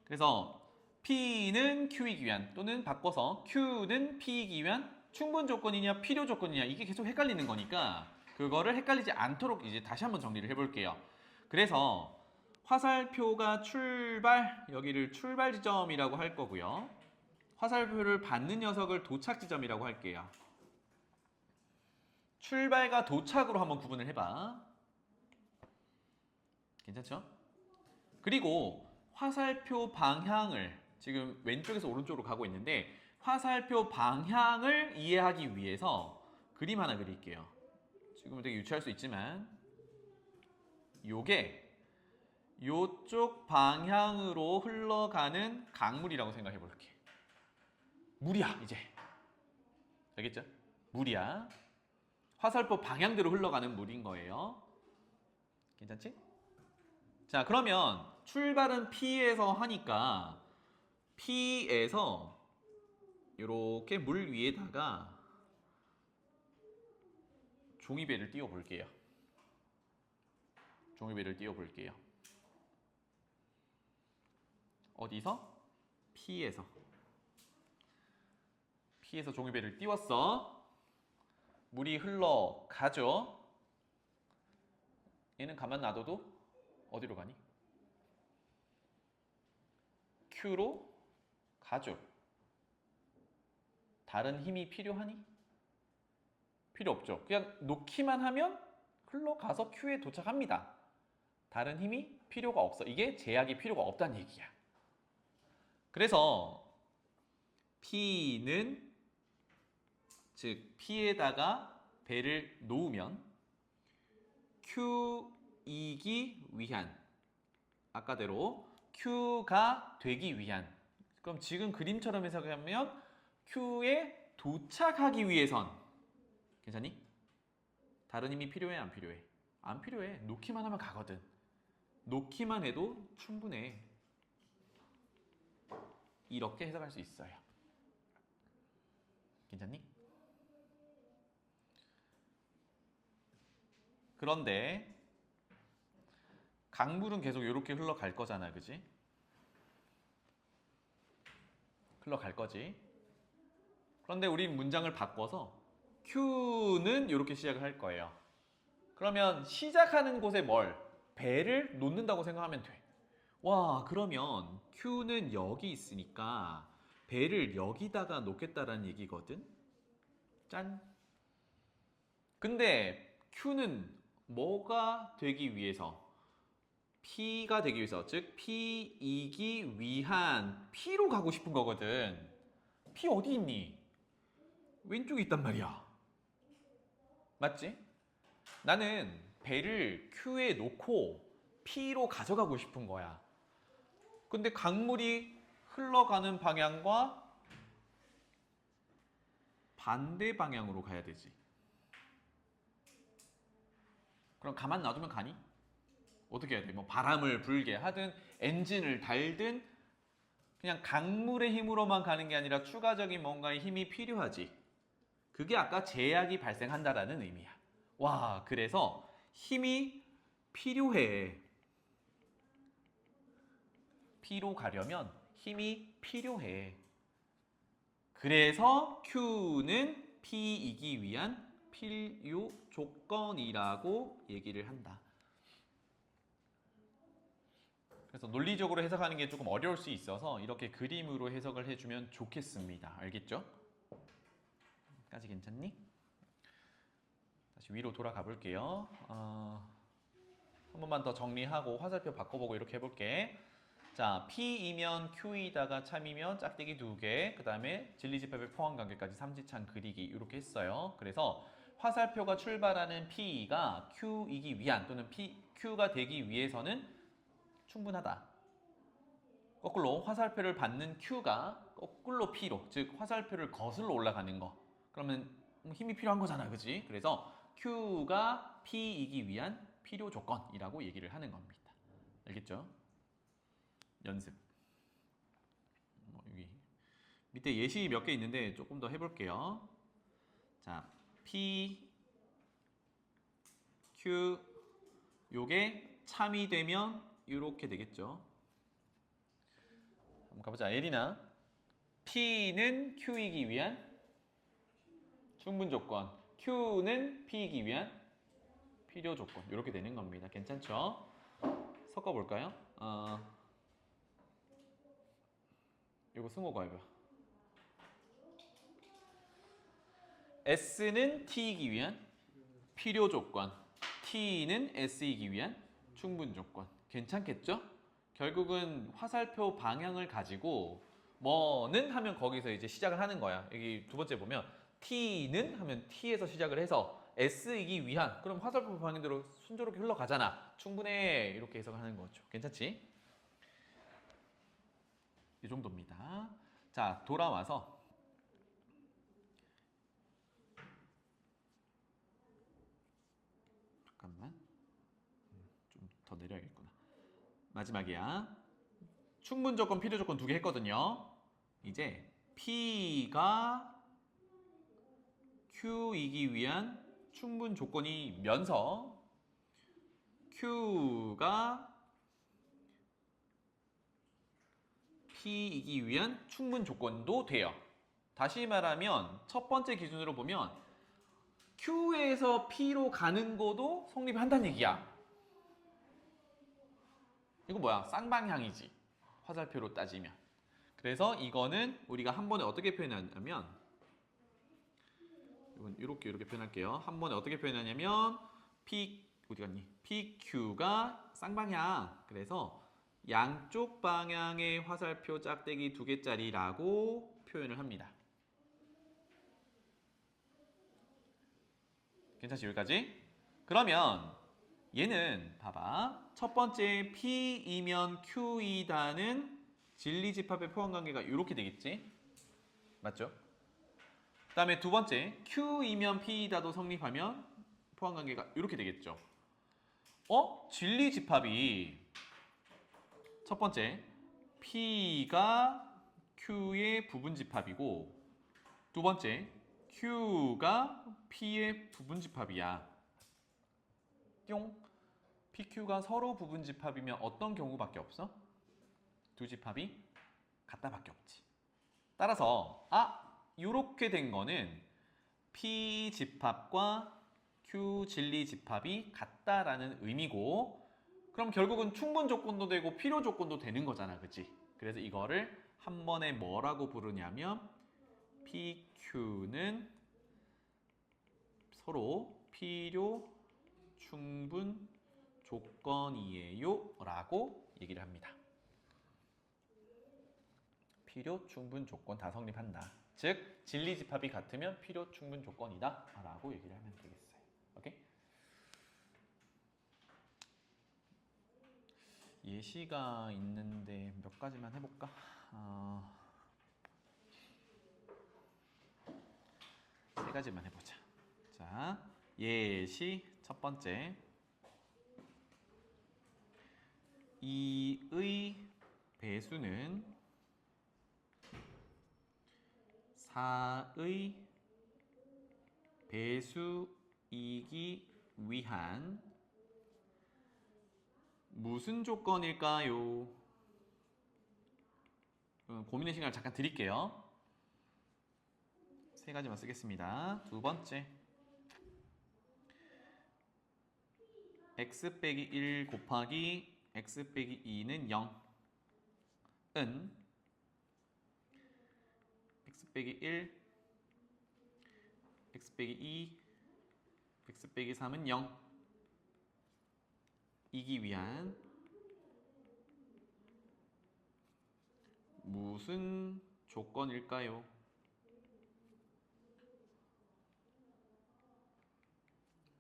그래서 P는 Q이기 위한 또는 바꿔서 Q는 P이기 위한 충분 조건이냐 필요 조건이냐 이게 계속 헷갈리는 거니까 그거를 헷갈리지 않도록 이제 다시 한번 정리를 해볼게요. 그래서 화살표가 출발, 여기를 출발 지점이라고 할 거고요. 화살표를 받는 녀석을 도착 지점이라고 할게요. 출발과 도착으로 한번 구분을 해봐. 괜찮죠? 그리고 화살표 방향을 지금 왼쪽에서 오른쪽으로 가고 있는데 화살표 방향을 이해하기 위해서 그림 하나 그릴게요. 지금은 되게 유치할 수 있지만 요게 요쪽 방향으로 흘러가는 강물이라고 생각해 볼게. 물이야 이제. 알겠죠? 물이야. 화살표 방향대로 흘러가는 물인 거예요. 괜찮지? 자, 그러면 출발은 P에서 하니까 P에서 이렇게 물 위에다가 종이배를 띄워 볼게요. 종이배를 띄워 볼게요. 어디서? P에서. P에서 종이배를 띄웠어. 물이 흘러가죠. 얘는 가만 놔둬도 어디로 가니? Q로 가죠. 다른 힘이 필요하니? 필요 없죠. 그냥 놓기만 하면 흘러가서 Q에 도착합니다. 다른 힘이 필요가 없어. 이게 제약이 필요가 없다는 얘기야. 그래서 P는 즉 P에다가 배를 놓으면 Q이기 위한 아까대로 Q가 되기 위한, 그럼 지금 그림처럼 해석하면 Q에 도착하기 위해선 괜찮니? 다른 힘이 필요해 안 필요해? 안 필요해. 놓기만 하면 가거든. 놓기만 해도 충분해. 이렇게 해석할 수 있어요. 괜찮니? 그런데 강물은 계속 이렇게 흘러갈 거잖아, 그지? 흘러갈 거지. 그런데 우린 문장을 바꿔서 Q는 이렇게 시작을 할 거예요. 그러면 시작하는 곳에 뭘? 배를 놓는다고 생각하면 돼. 와, 그러면 Q는 여기 있으니까 배를 여기다가 놓겠다라는 얘기거든? 짠! 근데 Q는 뭐가 되기 위해서? P가 되기 위해서, 즉 P이기 위한 P로 가고 싶은 거거든. P 어디 있니? 왼쪽에 있단 말이야. 맞지? 나는 배를 Q에 놓고 P로 가져가고 싶은 거야. 근데 강물이 흘러가는 방향과 반대 방향으로 가야 되지. 그럼 가만 놔두면 가니? 어떻게 해야 돼? 뭐 바람을 불게 하든 엔진을 달든 그냥 강물의 힘으로만 가는 게 아니라 추가적인 뭔가의 힘이 필요하지. 그게 아까 제약이 발생한다라는 의미야. 와, 그래서 힘이 필요해. P로 가려면 힘이 필요해. 그래서 Q는 P이기 위한 필요 조건이라고 얘기를 한다. 그래서 논리적으로 해석하는 게 조금 어려울 수 있어서 이렇게 그림으로 해석을 해주면 좋겠습니다. 알겠죠? 까지 괜찮니? 다시 위로 돌아가 볼게요. 한 번만 더 정리하고 화살표 바꿔보고 이렇게 해볼게. 자, P이면 Q이다가 참이면 짝대기 2개, 그 다음에 진리집합의 포함관계까지 삼지창 그리기 이렇게 했어요. 그래서 화살표가 출발하는 P가 Q이기 위한 또는 Q가 되기 위해서는 충분하다. 거꾸로 화살표를 받는 Q가 거꾸로 P로, 즉 화살표를 거슬러 올라가는 거. 그러면 힘이 필요한 거잖아, 그지? 그래서 Q가 P이기 위한 필요 조건이라고 얘기를 하는 겁니다. 알겠죠? 연습. 여기 밑에 예시 몇 개 있는데 조금 더 해볼게요. 자, P, Q 요게 참이 되면 이렇게 되겠죠. 한번 가보자. 예린아, P는 Q이기 위한 충분 조건, Q는 P이기 위한 필요 조건 이렇게 되는 겁니다. 괜찮죠? 섞어볼까요? 이거 스모가 해봐. S는 T이기 위한 필요 조건, T는 S이기 위한 충분 조건. 괜찮겠죠? 결국은 화살표 방향을 가지고 뭐는 하면 거기서 이제 시작을 하는 거야. 여기 두 번째 보면 T는 하면 T에서 시작을 해서 S이기 위한, 그럼 화살표 방향대로 순조롭게 흘러가잖아. 충분해. 이렇게 해석을 하는 거죠. 괜찮지? 이 정도입니다. 자, 돌아와서 잠깐만, 좀 더 내려야겠구나. 마지막이야. 충분 조건, 필요 조건 2개 했거든요. 이제 P가 Q이기 위한 충분 조건이면서 Q가 P이기 위한 충분 조건도 돼요. 다시 말하면 첫 번째 기준으로 보면 Q에서 P로 가는 것도 성립한다는 얘기야. 이거 뭐야? 쌍방향이지. 화살표로 따지면. 그래서 이거는 우리가 한 번에 어떻게 표현하냐면, 이건 이렇게 표현할게요. 한 번에 어떻게 표현하냐면 P 어디 갔니? PQ가 쌍방향. 그래서 양쪽 방향의 화살표 짝대기 2개짜리라고 표현을 합니다. 괜찮지? 여기까지? 그러면 얘는 봐봐. 첫 번째 P이면 Q이다는 진리집합의 포함관계가 이렇게 되겠지? 맞죠? 그 다음에 두 번째 Q이면 P이다도 성립하면 포함관계가 이렇게 되겠죠? 진리집합이 첫 번째 P가 Q의 부분집합이고, 두 번째 Q가 P의 부분집합이야. 뿅. PQ가 서로 부분집합이면 어떤 경우밖에 없어? 두 집합이 같다밖에 없지. 따라서 이렇게 된 거는 P 집합과 Q 진리 집합이 같다라는 의미고, 그럼 결국은 충분 조건도 되고 필요 조건도 되는 거잖아, 그치? 그래서 이거를 한 번에 뭐라고 부르냐면 PQ는 서로 필요 충분 조건이에요 라고 얘기를 합니다. 필요 충분 조건 다 성립한다. 즉 진리집합이 같으면 필요 충분 조건이다 라고 얘기를 하면 되겠어요. 오케이? 예시가 있는데 몇 가지만 해볼까? 세 가지만 해보자. 자, 예시 첫 번째. 2의 배수는 4의 배수이기 위한 무슨 조건일까요? 고민의 시간을 잠깐 드릴게요. 세 가지만 쓰겠습니다. 두 번째, x 빼기 1 곱하기 x 빼기 2는 0은 x 빼기 1, x 빼기 2, x 빼기 3은 0 이기 위한 무슨 조건일까요?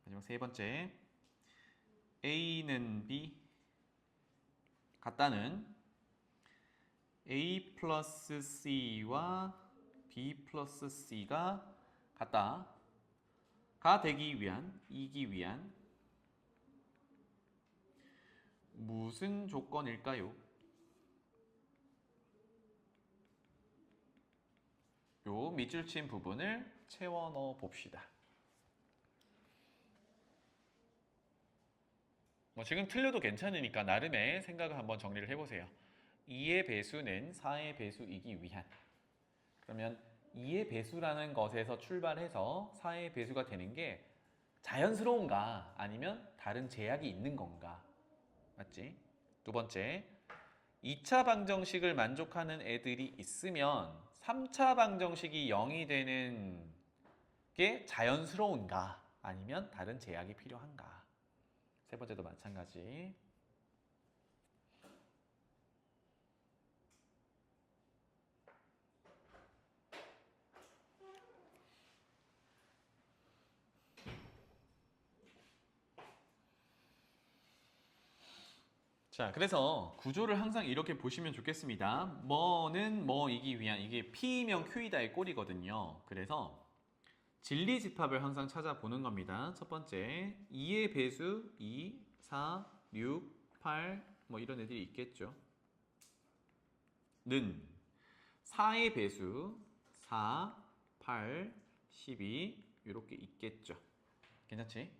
마지막 세 번째, A는 B 같다는 A 플러스 C와 B 플러스 C가 같다가 되기 위한, 이기 위한 무슨 조건일까요? 요 밑줄 친 부분을 채워 넣어 봅시다. 지금 틀려도 괜찮으니까 나름의 생각을 한번 정리를 해보세요. 2의 배수는 4의 배수이기 위한. 그러면 2의 배수라는 것에서 출발해서 4의 배수가 되는 게 자연스러운가 아니면 다른 제약이 있는 건가? 맞지? 두 번째, 2차 방정식을 만족하는 애들이 있으면 3차 방정식이 0이 되는 게 자연스러운가 아니면 다른 제약이 필요한가? 세 번째도 마찬가지. 자, 그래서 구조를 항상 이렇게 보시면 좋겠습니다. 뭐는 뭐이기 위한, 이게 P면 Q이다의 꼴이거든요. 그래서 진리집합을 항상 찾아보는 겁니다. 첫 번째, 2의 배수 2, 4, 6, 8 뭐 이런 애들이 있겠죠. 는 4의 배수 4, 8, 12 이렇게 있겠죠. 괜찮지?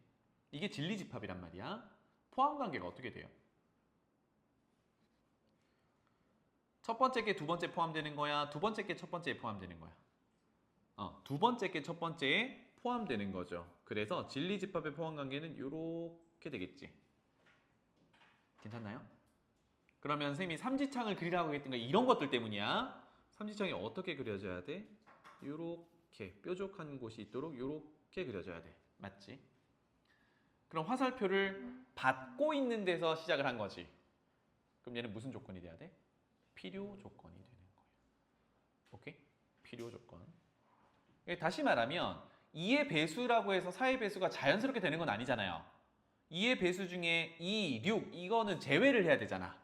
이게 진리집합이란 말이야. 포함관계가 어떻게 돼요? 첫 번째 게 두 번째 포함되는 거야? 두 번째 게 첫 번째에 포함되는 거야? 두 번째 게 첫 번째에 포함되는 거죠. 그래서 진리집합의 포함관계는 이렇게 되겠지. 괜찮나요? 그러면 선생님이 삼지창을 그리라고 했던 거 이런 것들 때문이야. 삼지창이 어떻게 그려져야 돼? 이렇게 뾰족한 곳이 있도록 이렇게 그려져야 돼. 맞지? 그럼 화살표를 받고 있는 데서 시작을 한 거지. 그럼 얘는 무슨 조건이 돼야 돼? 필요 조건이 되는 거예요. 오케이? 필요 조건. 다시 말하면 2의 배수라고 해서 4의 배수가 자연스럽게 되는 건 아니잖아요. 2의 배수 중에 2, 6 이거는 제외를 해야 되잖아.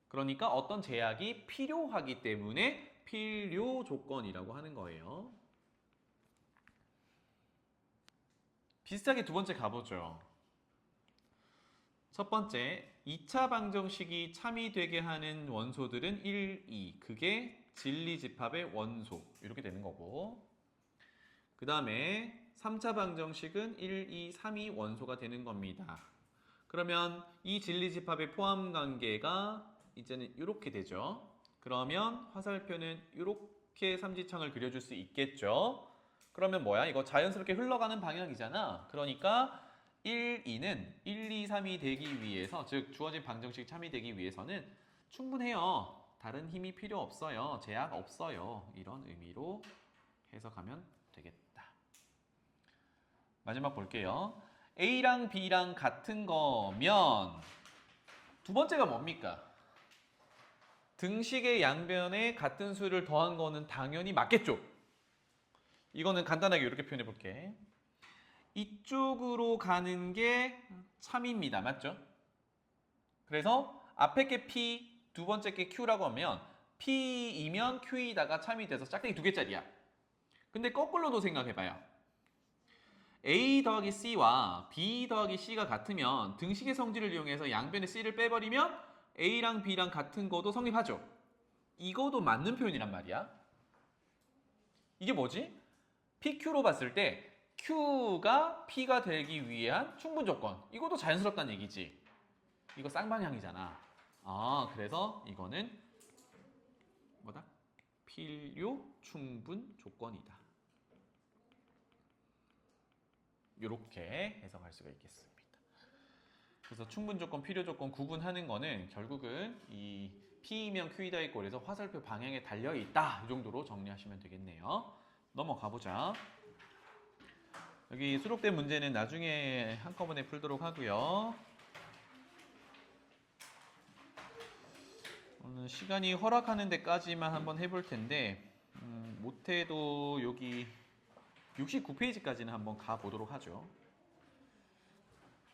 그러니까 어떤 제약이 필요하기 때문에 필요 조건이라고 하는 거예요. 비슷하게 두 번째 가보죠. 첫 번째, 2차 방정식이 참이 되게 하는 원소들은 1, 2. 그게 진리집합의 원소. 이렇게 되는 거고. 그 다음에 3차 방정식은 1, 2, 3이 원소가 되는 겁니다. 그러면 이 진리집합의 포함관계가 이제는 이렇게 되죠. 그러면 화살표는 이렇게 삼지창을 그려줄 수 있겠죠. 그러면 뭐야? 이거 자연스럽게 흘러가는 방향이잖아. 그러니까 1, 2는 1, 2, 3이 되기 위해서, 즉 주어진 방정식 참이 되기 위해서는 충분해요. 다른 힘이 필요 없어요. 제약 없어요. 이런 의미로 해석하면 되겠다. 마지막 볼게요. A랑 B랑 같은 거면 두 번째가 뭡니까? 등식의 양변에 같은 수를 더한 거는 당연히 맞겠죠. 이거는 간단하게 이렇게 표현해 볼게. 이쪽으로 가는 게 참입니다. 맞죠? 그래서 앞에 게 P, 두 번째 게 Q라고 하면 P이면 Q이다가 참이 돼서 짝대기 두 개짜리야. 근데 거꾸로도 생각해봐요. A 더하기 C와 B 더하기 C가 같으면 등식의 성질을 이용해서 양변에 C를 빼버리면 A랑 B랑 같은 거도 성립하죠. 이거도 맞는 표현이란 말이야. 이게 뭐지? PQ로 봤을 때 Q가 P가 되기 위한 충분 조건. 이것도 자연스럽다는 얘기지. 이거 쌍방향이잖아. 아, 그래서 이거는 뭐다? 필요 충분 조건이다. 이렇게 해석할 수가 있겠습니다. 그래서 충분 조건, 필요 조건 구분하는 거는 결국은 이 P이면 Q이다의 꼴에서 화살표 방향에 달려 있다. 이 정도로 정리하시면 되겠네요. 넘어가 보자. 여기 수록된 문제는 나중에 한꺼번에 풀도록 하고요. 오늘 시간이 허락하는 데까지만 한번 해볼 텐데 못해도 여기 69페이지까지는 한번 가보도록 하죠.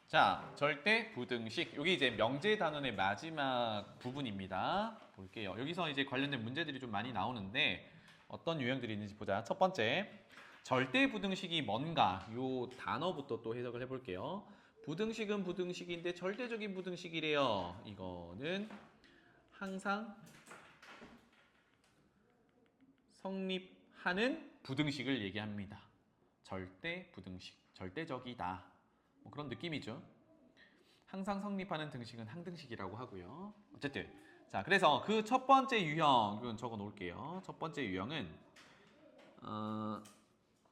자, 절대 부등식. 여기 이제 명제 단원의 마지막 부분입니다. 볼게요. 여기서 이제 관련된 문제들이 좀 많이 나오는데 어떤 유형들이 있는지 보자. 첫 번째, 절대 부등식이 뭔가 요 단어부터 또 해석을 해볼게요. 부등식은 부등식인데 절대적인 부등식이래요. 이거는 항상 성립하는 부등식을 얘기합니다. 절대 부등식, 절대적이다. 뭐 그런 느낌이죠. 항상 성립하는 등식은 항등식이라고 하고요. 어쨌든 자, 그래서 그 첫 번째 유형 이건 적어 놓을게요. 첫 번째 유형은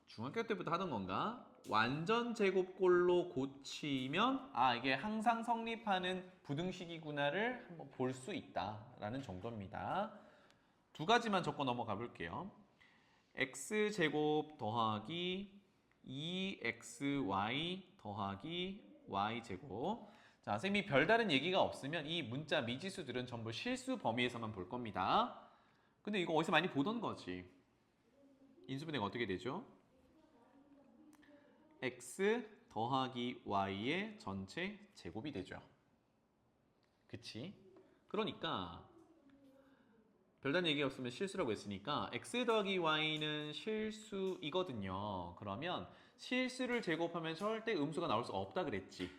중학교 때부터 하던 건가? 완전 제곱꼴로 고치면 이게 항상 성립하는 부등식이구나를 한번 볼 수 있다라는 정도입니다. 두 가지만 적고 넘어가 볼게요. x제곱 더하기 2xy 더하기 y제곱. 자, 선생님이 별다른 얘기가 없으면 이 문자 미지수들은 전부 실수 범위에서만 볼 겁니다. 근데 이거 어디서 많이 보던 거지. 인수분해가 어떻게 되죠? x 더하기 y의 전체 제곱이 되죠. 그치? 그러니까 별다른 얘기 없으면 실수라고 했으니까 x 더하기 y는 실수이거든요. 그러면 실수를 제곱하면 절대 음수가 나올 수 없다 그랬지.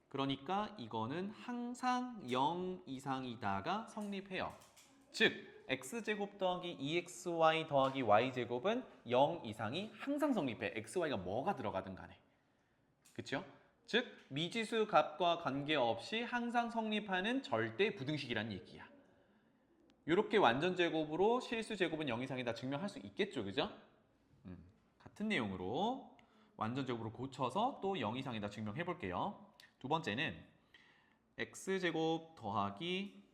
그러니까 이거는 항상 0 이상이다가 성립해요. 즉 x제곱 더하기 2xy 더하기 y제곱은 0 이상이 항상 성립해. xy가 뭐가 들어가든 간에. 그쵸? 즉 미지수 값과 관계없이 항상 성립하는 절대 부등식이란 얘기야. 이렇게 완전 제곱으로 실수 제곱은 0 이상이다 증명할 수 있겠죠. 그죠? 같은 내용으로 완전 제곱으로 고쳐서 또 0 이상이다 증명해 볼게요. 두 번째는 x제곱 더하기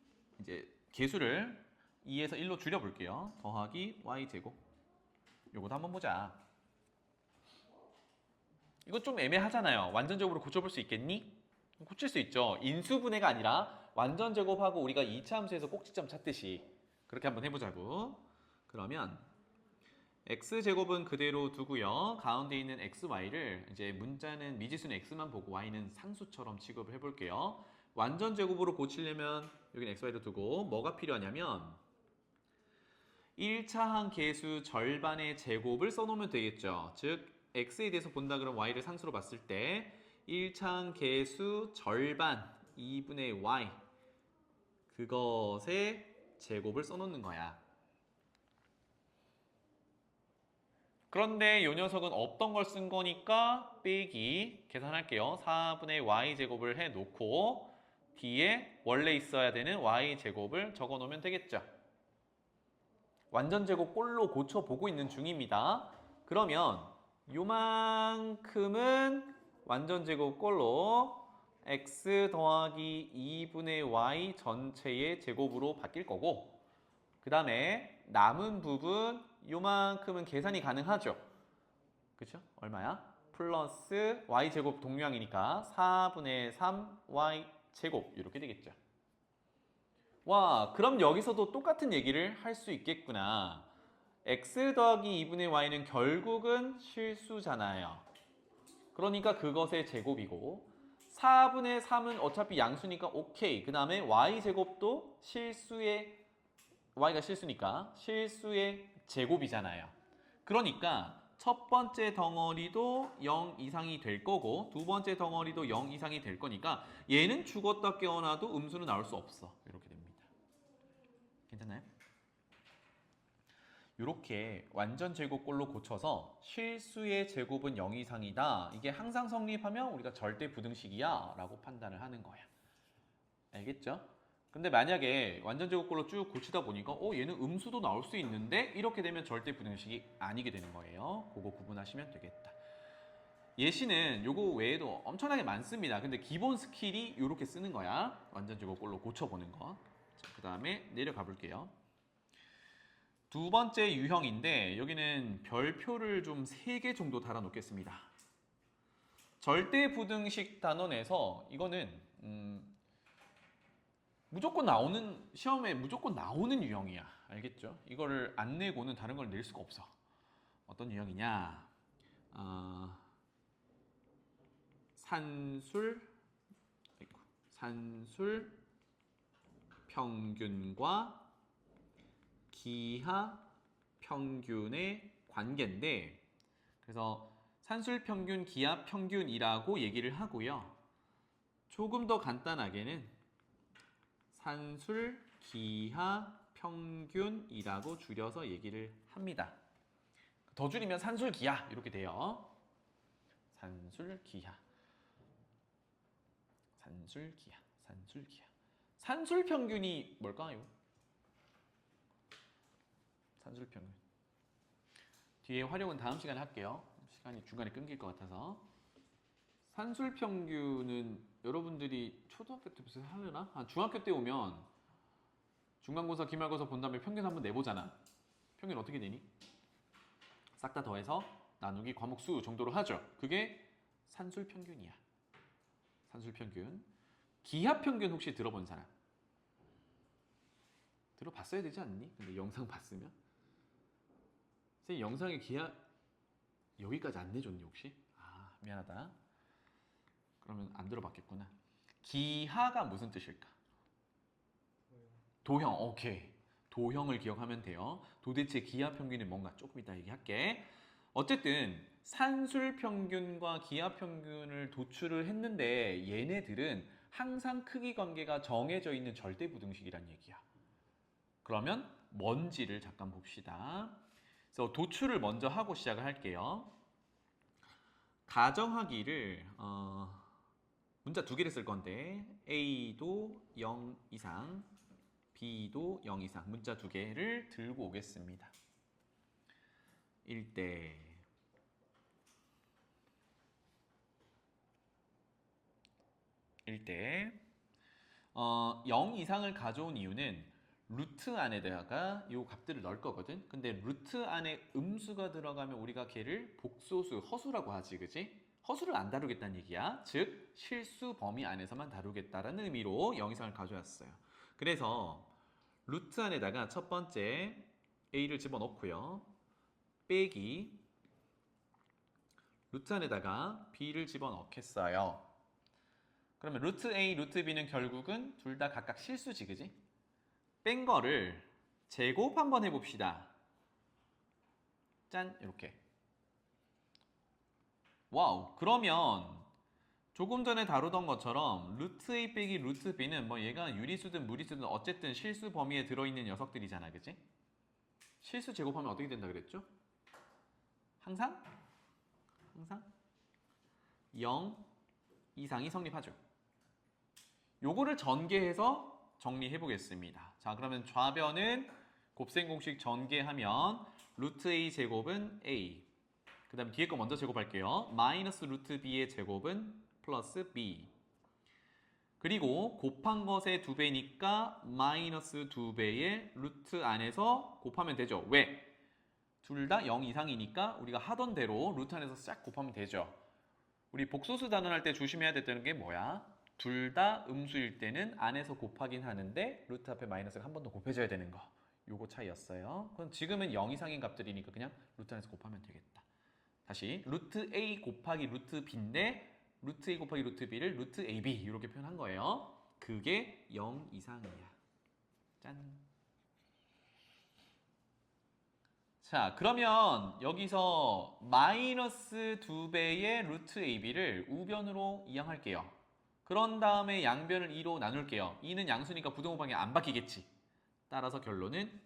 이제 개수를 2에서 1로 줄여 볼게요. 더하기 y제곱. 요것도 한번 보자. 이거 좀 애매하잖아요. 완전적으로 고쳐볼 수 있겠니? 고칠 수 있죠. 인수분해가 아니라 완전 제곱하고 우리가 2차 함수에서 꼭지점 찾듯이 그렇게 한번 해보자고. 그러면 x제곱은 그대로 두고요. 가운데 있는 xy를 이제 문자는 미지수는 x만 보고 y는 상수처럼 취급을 해볼게요. 완전 제곱으로 고치려면 여기는 xy도 두고 뭐가 필요하냐면 1차항 계수 절반의 제곱을 써놓으면 되겠죠. 즉 x에 대해서 본다 그러면 y를 상수로 봤을 때 1차항 계수 절반 2분의 y 그것의 제곱을 써놓는 거야. 그런데 이 녀석은 없던 걸 쓴 거니까 빼기 계산할게요. 4분의 y제곱을 해놓고 뒤에 원래 있어야 되는 y제곱을 적어놓으면 되겠죠. 완전 제곱 꼴로 고쳐보고 있는 중입니다. 그러면 요만큼은 완전 제곱 꼴로 x 더하기 2분의 y 전체의 제곱으로 바뀔 거고 그 다음에 남은 부분 요만큼은 계산이 가능하죠. 그쵸? 얼마야? 플러스 y제곱 동량이니까 4분의 3 y제곱 이렇게 되겠죠. 와, 그럼 여기서도 똑같은 얘기를 할 수 있겠구나. x 더하기 2분의 y는 결국은 실수잖아요. 그러니까 그것의 제곱이고 4분의 3은 어차피 양수니까 오케이. 그 다음에 y제곱도 y가 실수니까 실수의 제곱이잖아요. 그러니까 첫 번째 덩어리도 0 이상이 될 거고 두 번째 덩어리도 0 이상이 될 거니까 얘는 죽었다 깨어나도 음수는 나올 수 없어. 이렇게 됩니다. 괜찮나요? 이렇게 완전 제곱꼴로 고쳐서 실수의 제곱은 0 이상이다. 이게 항상 성립하면 우리가 절대 부등식이야 라고 판단을 하는 거야. 알겠죠? 근데 만약에 완전 제곱꼴로 쭉 고치다 보니까 얘는 음수도 나올 수 있는데 이렇게 되면 절대 부등식이 아니게 되는 거예요. 그거 구분하시면 되겠다. 예시는 요거 외에도 엄청나게 많습니다. 근데 기본 스킬이 이렇게 쓰는 거야. 완전 제곱꼴로 고쳐보는 거. 그 다음에 내려가 볼게요. 두 번째 유형인데 여기는 별표를 좀 3개 정도 달아 놓겠습니다. 절대 부등식 단원에서 이거는 무조건 나오는 시험에 무조건 나오는 유형이야. 알겠죠? 이거를 안 내고는 다른 걸 낼 수가 없어. 어떤 유형이냐? 산술 평균과 기하 평균의 관계인데, 그래서 산술 평균, 기하 평균이라고 얘기를 하고요. 조금 더 간단하게는 산술 기하 평균이라고 줄여서 얘기를 합니다. 더 줄이면 산술 기하 이렇게 돼요. 산술 기하. 산술 평균이 뭘까요? 산술 평균. 뒤에 활용은 다음 시간에 할게요. 시간이 중간에 끊길 것 같아서. 산술 평균은 여러분들이 초등학교 때부터 하려나? 중학교 때 오면 중간고사, 기말고사 본 다음에 평균 한번 내보잖아. 평균 어떻게 되니? 싹 다 더해서 나누기 과목 수 정도로 하죠. 그게 산술 평균이야. 산술 평균. 기하 평균 혹시 들어본 사람? 들어봤어야 되지 않니? 근데 영상 봤으면? 선생님 영상에 기하 여기까지 안 내줬니 혹시? 미안하다. 그러면 안 들어봤겠구나. 기하가 무슨 뜻일까? 도형. 오케이. 도형을 기억하면 돼요. 도대체 기하 평균이 뭔가 조금 이따 얘기할게. 어쨌든 산술 평균과 기하 평균을 도출을 했는데 얘네들은 항상 크기 관계가 정해져 있는 절대 부등식이란 얘기야. 그러면 뭔지를 잠깐 봅시다. 그래서 도출을 먼저 하고 시작을 할게요. 가정하기를 문자 2개를 쓸 건데 A도 0 이상, B도 0 이상 문자 2개를 들고 오겠습니다. 1대 0 이상을 가져온 이유는 루트 안에다가 이 값들을 넣을 거거든. 근데 루트 안에 음수가 들어가면 우리가 걔를 복소수, 허수라고 하지, 그지? 허수를 안 다루겠다는 얘기야. 즉 실수 범위 안에서만 다루겠다라는 의미로 0 이상을 가져왔어요. 그래서 루트 안에다가 첫 번째 A를 집어넣고요. 빼기 루트 안에다가 B를 집어넣겠어요. 그러면 루트 A, 루트 B는 결국은 둘 다 각각 실수지, 그지? 뺀 거를 제곱 한번 해봅시다. 짠, 이렇게. 와우, 그러면 조금 전에 다루던 것처럼 루트 A 빼기 루트 B는 뭐 얘가 유리수든 무리수든 어쨌든 실수 범위에 들어있는 녀석들이잖아, 그치? 실수 제곱하면 어떻게 된다 그랬죠? 항상 0 이상이 성립하죠. 요거를 전개해서 정리해 보겠습니다. 자, 그러면 좌변은 곱셈 공식 전개하면 루트 A 제곱은 A, 그 다음 뒤에 거 먼저 제곱할게요. 마이너스 루트 B의 제곱은 플러스 B, 그리고 곱한 것의 2배니까 마이너스 2배의 루트 안에서 곱하면 되죠. 왜? 둘 다 0 이상이니까 우리가 하던 대로 루트 안에서 싹 곱하면 되죠. 우리 복소수 단원할 때 조심해야 됐다는 게 뭐야? 둘 다 음수일 때는 안에서 곱하긴 하는데 루트 앞에 마이너스가 한 번 더 곱해져야 되는 거. 요거 차이였어요. 그럼 지금은 0 이상인 값들이니까 그냥 루트 안에서 곱하면 되겠다. 다시 루트 A 곱하기 루트 B인데 루트 A 곱하기 루트 B를 루트 AB 이렇게 표현한 거예요. 그게 0 이상이야. 짠. 자, 그러면 여기서 마이너스 2배의 루트 AB를 우변으로 이항할게요. 그런 다음에 양변을 2로 나눌게요. 2는 양수니까 부등호방이 안 바뀌겠지. 따라서 결론은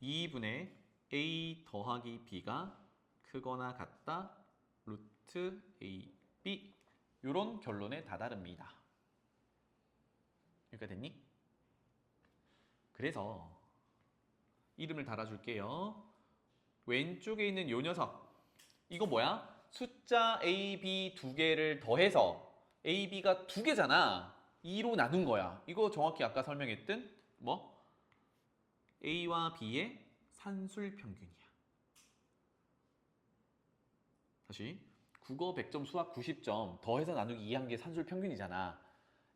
2분의 a 더하기 b가 크거나 같다 루트 ab 이런 결론에 다다릅니다. 여기가 됐니? 그래서 이름을 달아줄게요. 왼쪽에 있는 요 녀석 이거 뭐야? 숫자 a, b 두 개를 더해서 a, b가 두 개잖아. 2로 나눈 거야. 이거 정확히 아까 설명했던 뭐? a와 b의 산술 평균이야. 다시 국어 100점, 수학 90점 더해서 나누기 2한 게 산술 평균이잖아.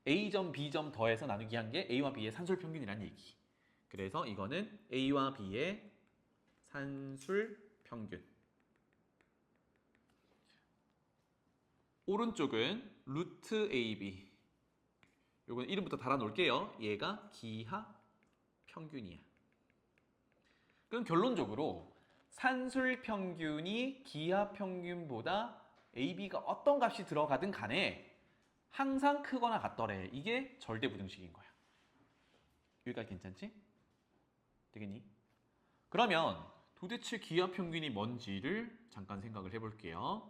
a점, b점 더해서 나누기 한 게 a와 b의 산술 평균이란 얘기. 그래서 이거는 a와 b의 산술 평균. 오른쪽은 루트 ab. 요건 이름부터 달아 놓을게요. 얘가 기하 평균이야. 그럼 결론적으로 산술 평균이 기하 평균보다 AB가 어떤 값이 들어가든 간에 항상 크거나 같더래. 이게 절대부등식인 거야. 여기까지 괜찮지? 되겠니? 그러면 도대체 기하 평균이 뭔지를 잠깐 생각을 해볼게요.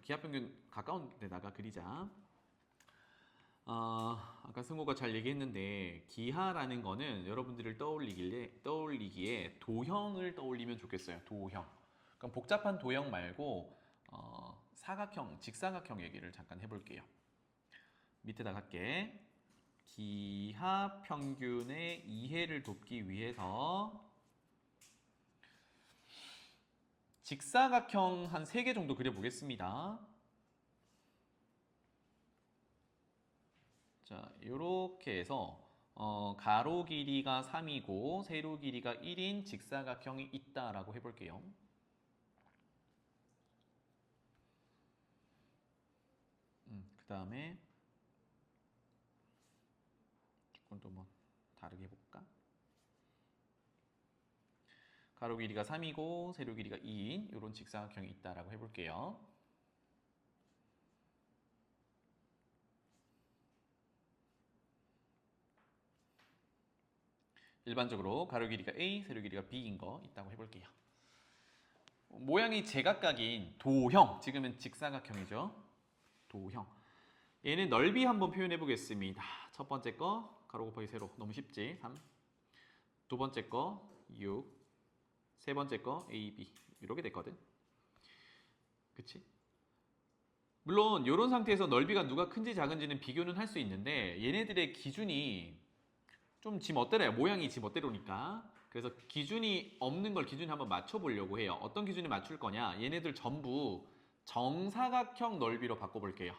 기하 평균 가까운 데다가 그리자. 아까 승호가 잘 얘기했는데 기하라는 거는 여러분들을 떠올리기에 도형을 떠올리면 좋겠어요. 도형. 그럼 복잡한 도형 말고 사각형, 직사각형 얘기를 잠깐 해볼게요. 밑에다 갈게. 기하 평균의 이해를 돕기 위해서 직사각형 한 3개 정도 그려보겠습니다. 자, 이렇게 해서 가로 길이가 3이고 세로 길이가 1인 직사각형이 있다라고 해볼게요. 그 다음에 조금 더 뭐 다르게 해볼까? 가로 길이가 3이고 세로 길이가 2인 이런 직사각형이 있다라고 해볼게요. 일반적으로 가로 길이가 A, 세로 길이가 B인 거 있다고 해볼게요. 모양이 제각각인 도형, 지금은 직사각형이죠. 도형. 얘는 넓이 한번 표현해 보겠습니다. 첫 번째 거 가로 곱하기 세로 너무 쉽지? 3. 두 번째 거 6. 세 번째 거 A, B 이렇게 됐거든. 그치? 물론 이런 상태에서 넓이가 누가 큰지 작은지는 비교는 할 수 있는데 얘네들의 기준이 좀 지 멋대로야. 모양이 지 멋대로니까. 그래서 기준이 없는 걸 기준에 한번 맞춰보려고 해요. 어떤 기준에 맞출 거냐? 얘네들 전부 정사각형 넓이로 바꿔볼게요.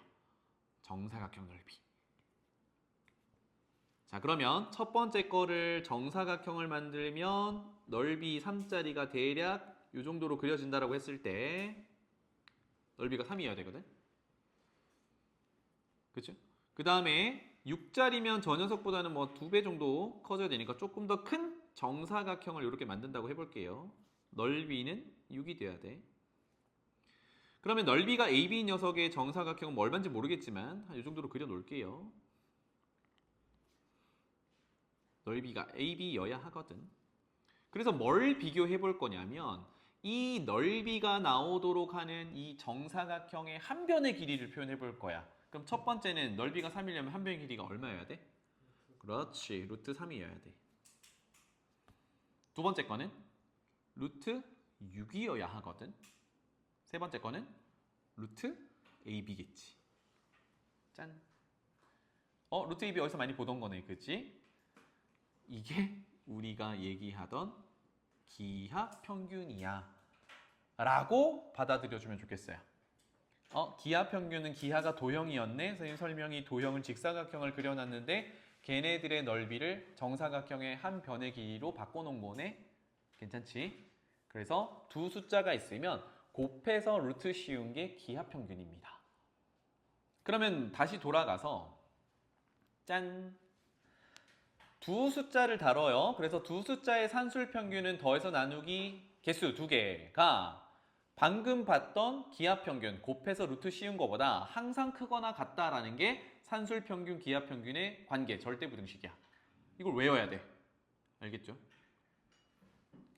정사각형 넓이. 자, 그러면 첫 번째 거를 정사각형을 만들면 넓이 3짜리가 대략 이 정도로 그려진다라고 했을 때 넓이가 3이어야 되거든. 그렇죠? 그 다음에 6짜리면 저 녀석보다는 뭐 2배 정도 커져야 되니까 조금 더 큰 정사각형을 이렇게 만든다고 해볼게요. 넓이는 6이 돼야 돼. 그러면 넓이가 AB 녀석의 정사각형은 뭐 얼마인지 모르겠지만 한 이 정도로 그려놓을게요. 넓이가 AB여야 하거든. 그래서 뭘 비교해 볼 거냐면 이 넓이가 나오도록 하는 이 정사각형의 한 변의 길이를 표현해 볼 거야. 그럼 첫 번째는 넓이가 3이려면 한 변의 길이가 얼마여야 돼? 그렇지. 루트 3이어야 돼. 두 번째 거는 루트 6이어야 하거든. 세 번째 거는 루트 AB겠지. 짠. 루트 AB 어디서 많이 보던 거네. 그치? 이게 우리가 얘기하던 기하 평균이야 라고 받아들여주면 좋겠어요. 기하 평균은 기하가 도형이었네. 선생님 설명이 도형을 직사각형을 그려놨는데 걔네들의 넓이를 정사각형의 한 변의 길이로 바꿔놓은 거네. 괜찮지? 그래서 두 숫자가 있으면 곱해서 루트 씌운 게 기하 평균입니다. 그러면 다시 돌아가서 짠! 두 숫자를 다뤄요. 그래서 두 숫자의 산술 평균은 더해서 나누기 개수 2개가 방금 봤던 기하 평균 곱해서 루트 씌운 것보다 항상 크거나 같다라는 게 산술 평균 기하 평균의 관계 절대부등식이야. 이걸 외워야 돼. 알겠죠?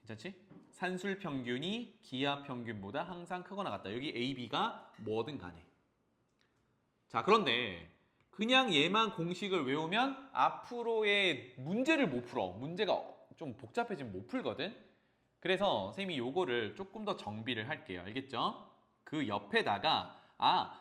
괜찮지? 산술 평균이 기하 평균보다 항상 크거나 같다. 여기 A, B가 뭐든 간에. 자, 그런데 그냥 얘만 공식을 외우면 앞으로의 문제를 못 풀어. 문제가 좀 복잡해지면 못 풀거든. 그래서 선생님이 요거를 조금 더 정비를 할게요. 알겠죠? 그 옆에다가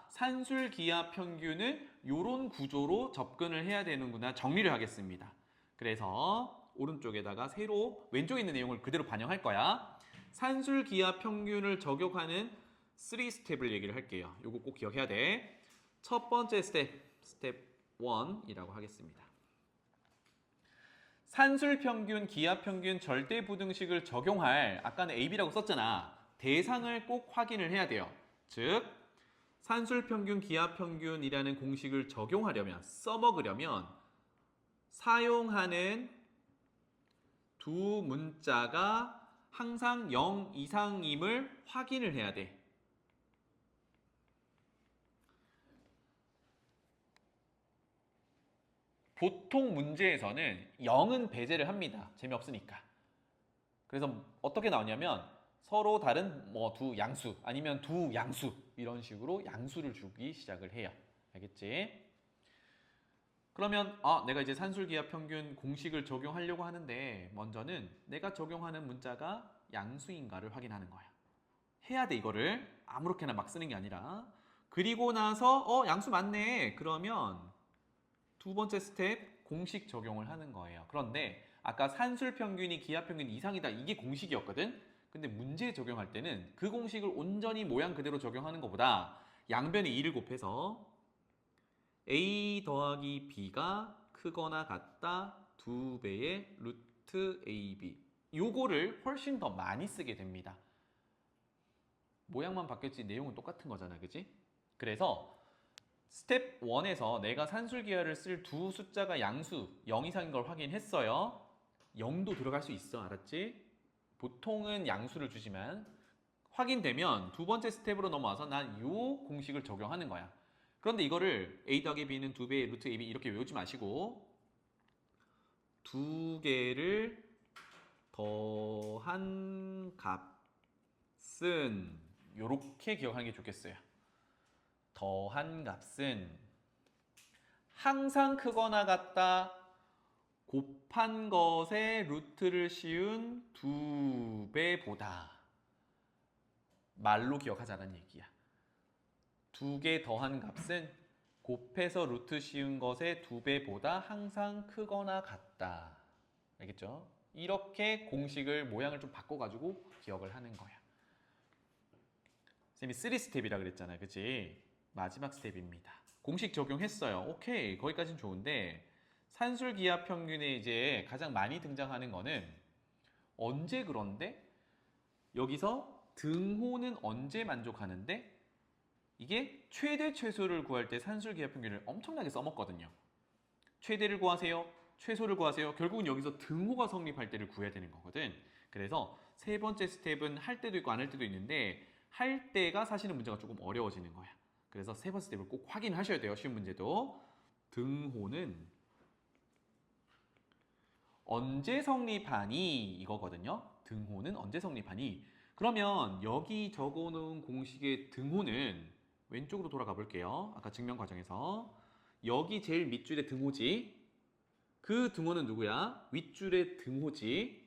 산술 기하 평균은 요런 구조로 접근을 해야 되는구나 정리를 하겠습니다. 그래서 오른쪽에다가 새로 왼쪽에 있는 내용을 그대로 반영할 거야. 산술 기하 평균을 적용하는 3스텝을 얘기를 할게요. 요거 꼭 기억해야 돼. 첫 번째 스텝 1이라고 하겠습니다. 산술 평균, 기하 평균, 절대 부등식을 적용할 아까는 AB라고 썼잖아. 대상을 꼭 확인을 해야 돼요. 즉 산술 평균, 기하 평균이라는 공식을 적용하려면 써먹으려면 사용하는 두 문자가 항상 0 이상임을 확인을 해야 돼. 보통 문제에서는 0은 배제를 합니다. 재미없으니까. 그래서 어떻게 나오냐면 서로 다른 두 양수 아니면 두 양수 이런 식으로 양수를 주기 시작을 해요. 알겠지? 그러면 내가 이제 산술기하 평균 공식을 적용하려고 하는데 먼저는 내가 적용하는 문자가 양수인가를 확인하는 거야. 해야 돼 이거를. 아무렇게나 막 쓰는 게 아니라. 그리고 나서 양수 맞네. 그러면 두 번째 스텝 공식 적용을 하는 거예요. 그런데 아까 산술 평균이 기하 평균 이상이다 이게 공식이었거든. 근데 문제 적용할 때는 그 공식을 온전히 모양 그대로 적용하는 것보다 양변에 2를 곱해서 A 더하기 B가 크거나 같다 2배의 루트 AB 요거를 훨씬 더 많이 쓰게 됩니다. 모양만 바뀌었지 내용은 똑같은 거잖아. 그치? 그래서 스텝 1에서 내가 산술기하를 쓸 두 숫자가 양수 0 이상인 걸 확인했어요. 0도 들어갈 수 있어. 알았지? 보통은 양수를 주지만 확인되면 두 번째 스텝으로 넘어와서 난 이 공식을 적용하는 거야. 그런데 이거를 A 더하기 B는 2배의 루트 AB 이렇게 외우지 마시고 두 개를 더한 값은 이렇게 기억하는 게 좋겠어요. 더한 값은 항상 크거나 같다 곱한 것의 루트를 씌운 2배보다 말로 기억하자는 얘기야. 두 개 더한 값은 곱해서 루트 씌운 것의 2배보다 항상 크거나 같다. 알겠죠? 이렇게 공식을 모양을 좀 바꿔가지고 기억을 하는 거야. 쌤이 3스텝이라 그랬잖아요. 그치? 마지막 스텝입니다. 공식 적용했어요. 오케이. 거기까지는 좋은데 산술기하 평균에 이제 가장 많이 등장하는 거는 언제 그런데 여기서 등호는 언제 만족하는데 이게 최대 최소를 구할 때 산술기하 평균을 엄청나게 써먹거든요. 최대를 구하세요. 최소를 구하세요. 결국은 여기서 등호가 성립할 때를 구해야 되는 거거든. 그래서 세 번째 스텝은 할 때도 있고 안 할 때도 있는데 할 때가 사실은 문제가 조금 어려워지는 거야. 그래서 세 번째 스텝을 꼭 확인하셔야 돼요. 쉬운 문제도. 등호는 언제 성립하니? 이거거든요. 등호는 언제 성립하니? 그러면 여기 적어놓은 공식의 등호는 왼쪽으로 돌아가 볼게요. 아까 증명 과정에서 여기 제일 밑줄의 등호지. 그 등호는 누구야? 윗줄의 등호지.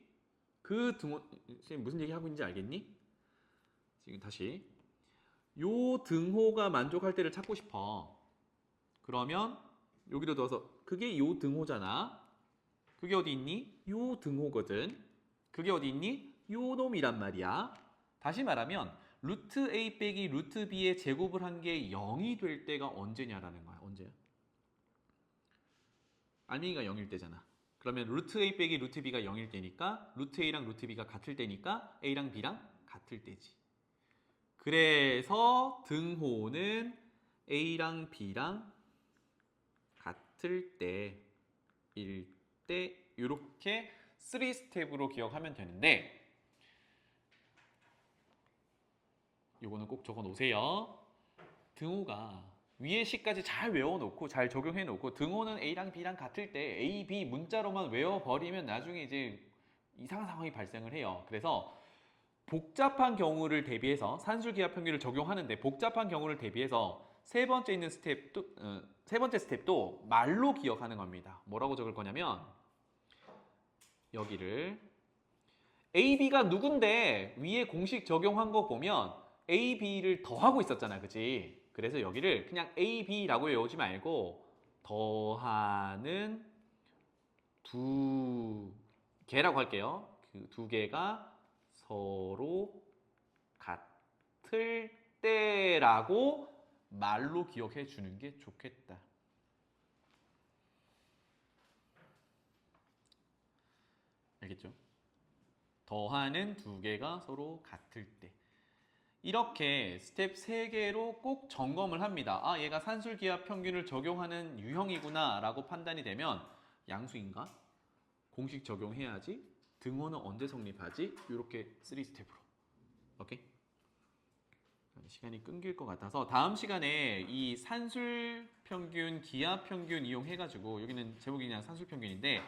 그 등호 선생님 무슨 얘기 하고 있는지 알겠니? 지금 다시 요 등호가 만족할 때를 찾고 싶어. 그러면 여기로 넣어서 그게 요 등호잖아. 그게 어디 있니? 요 등호거든. 그게 어디 있니? 요 놈이란 말이야. 다시 말하면 루트 A 빼기 루트 B의 제곱을 한 게 0이 될 때가 언제냐라는 거야. 언제야? 알맹이가 0일 때잖아. 그러면 루트 A 빼기 루트 B가 0일 때니까 루트 A랑 루트 B가 같을 때니까 A랑 B랑 같을 때지. 그래서 등호는 A랑 B랑 같을 때일 때 이렇게 3스텝으로 기억하면 되는데 요거는 꼭 적어 놓으세요. 등호가 위에 시까지 잘 외워놓고 잘 적용해 놓고 등호는 A랑 B랑 같을 때 A, B 문자로만 외워버리면 나중에 이제 이상한 상황이 발생을 해요. 그래서 복잡한 경우를 대비해서 산술기하 평균을 적용하는데 복잡한 경우를 대비해서 세 번째 있는 스텝도 세 번째 스텝도 말로 기억하는 겁니다. 뭐라고 적을 거냐면 여기를 A, B가 누군데 위에 공식 적용한 거 보면 A, B를 더하고 있었잖아, 그치? 그래서 여기를 그냥 A, B라고 외우지 말고 더하는 두 개라고 할게요. 그 두 개가 서로 같을 때라고 말로 기억해 주는 게 좋겠다. 알겠죠? 더하는 두 개가 서로 같을 때. 이렇게 스텝 3개로 꼭 점검을 합니다. 아, 얘가 산술기하 평균을 적용하는 유형이구나 라고 판단이 되면 양수인가? 공식 적용해야지. 등호는 언제 성립하지? 이렇게 3스텝으로. 오케이? 시간이 끊길 것 같아서 다음 시간에 이 산술 평균, 기하 평균 이용해가지고 여기는 제목이 그냥 산술 평균인데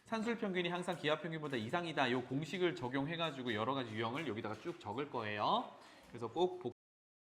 산술 평균이 항상 기하 평균보다 이상이다. 이 공식을 적용해가지고 여러 가지 유형을 여기다가 쭉 적을 거예요. 그래서 꼭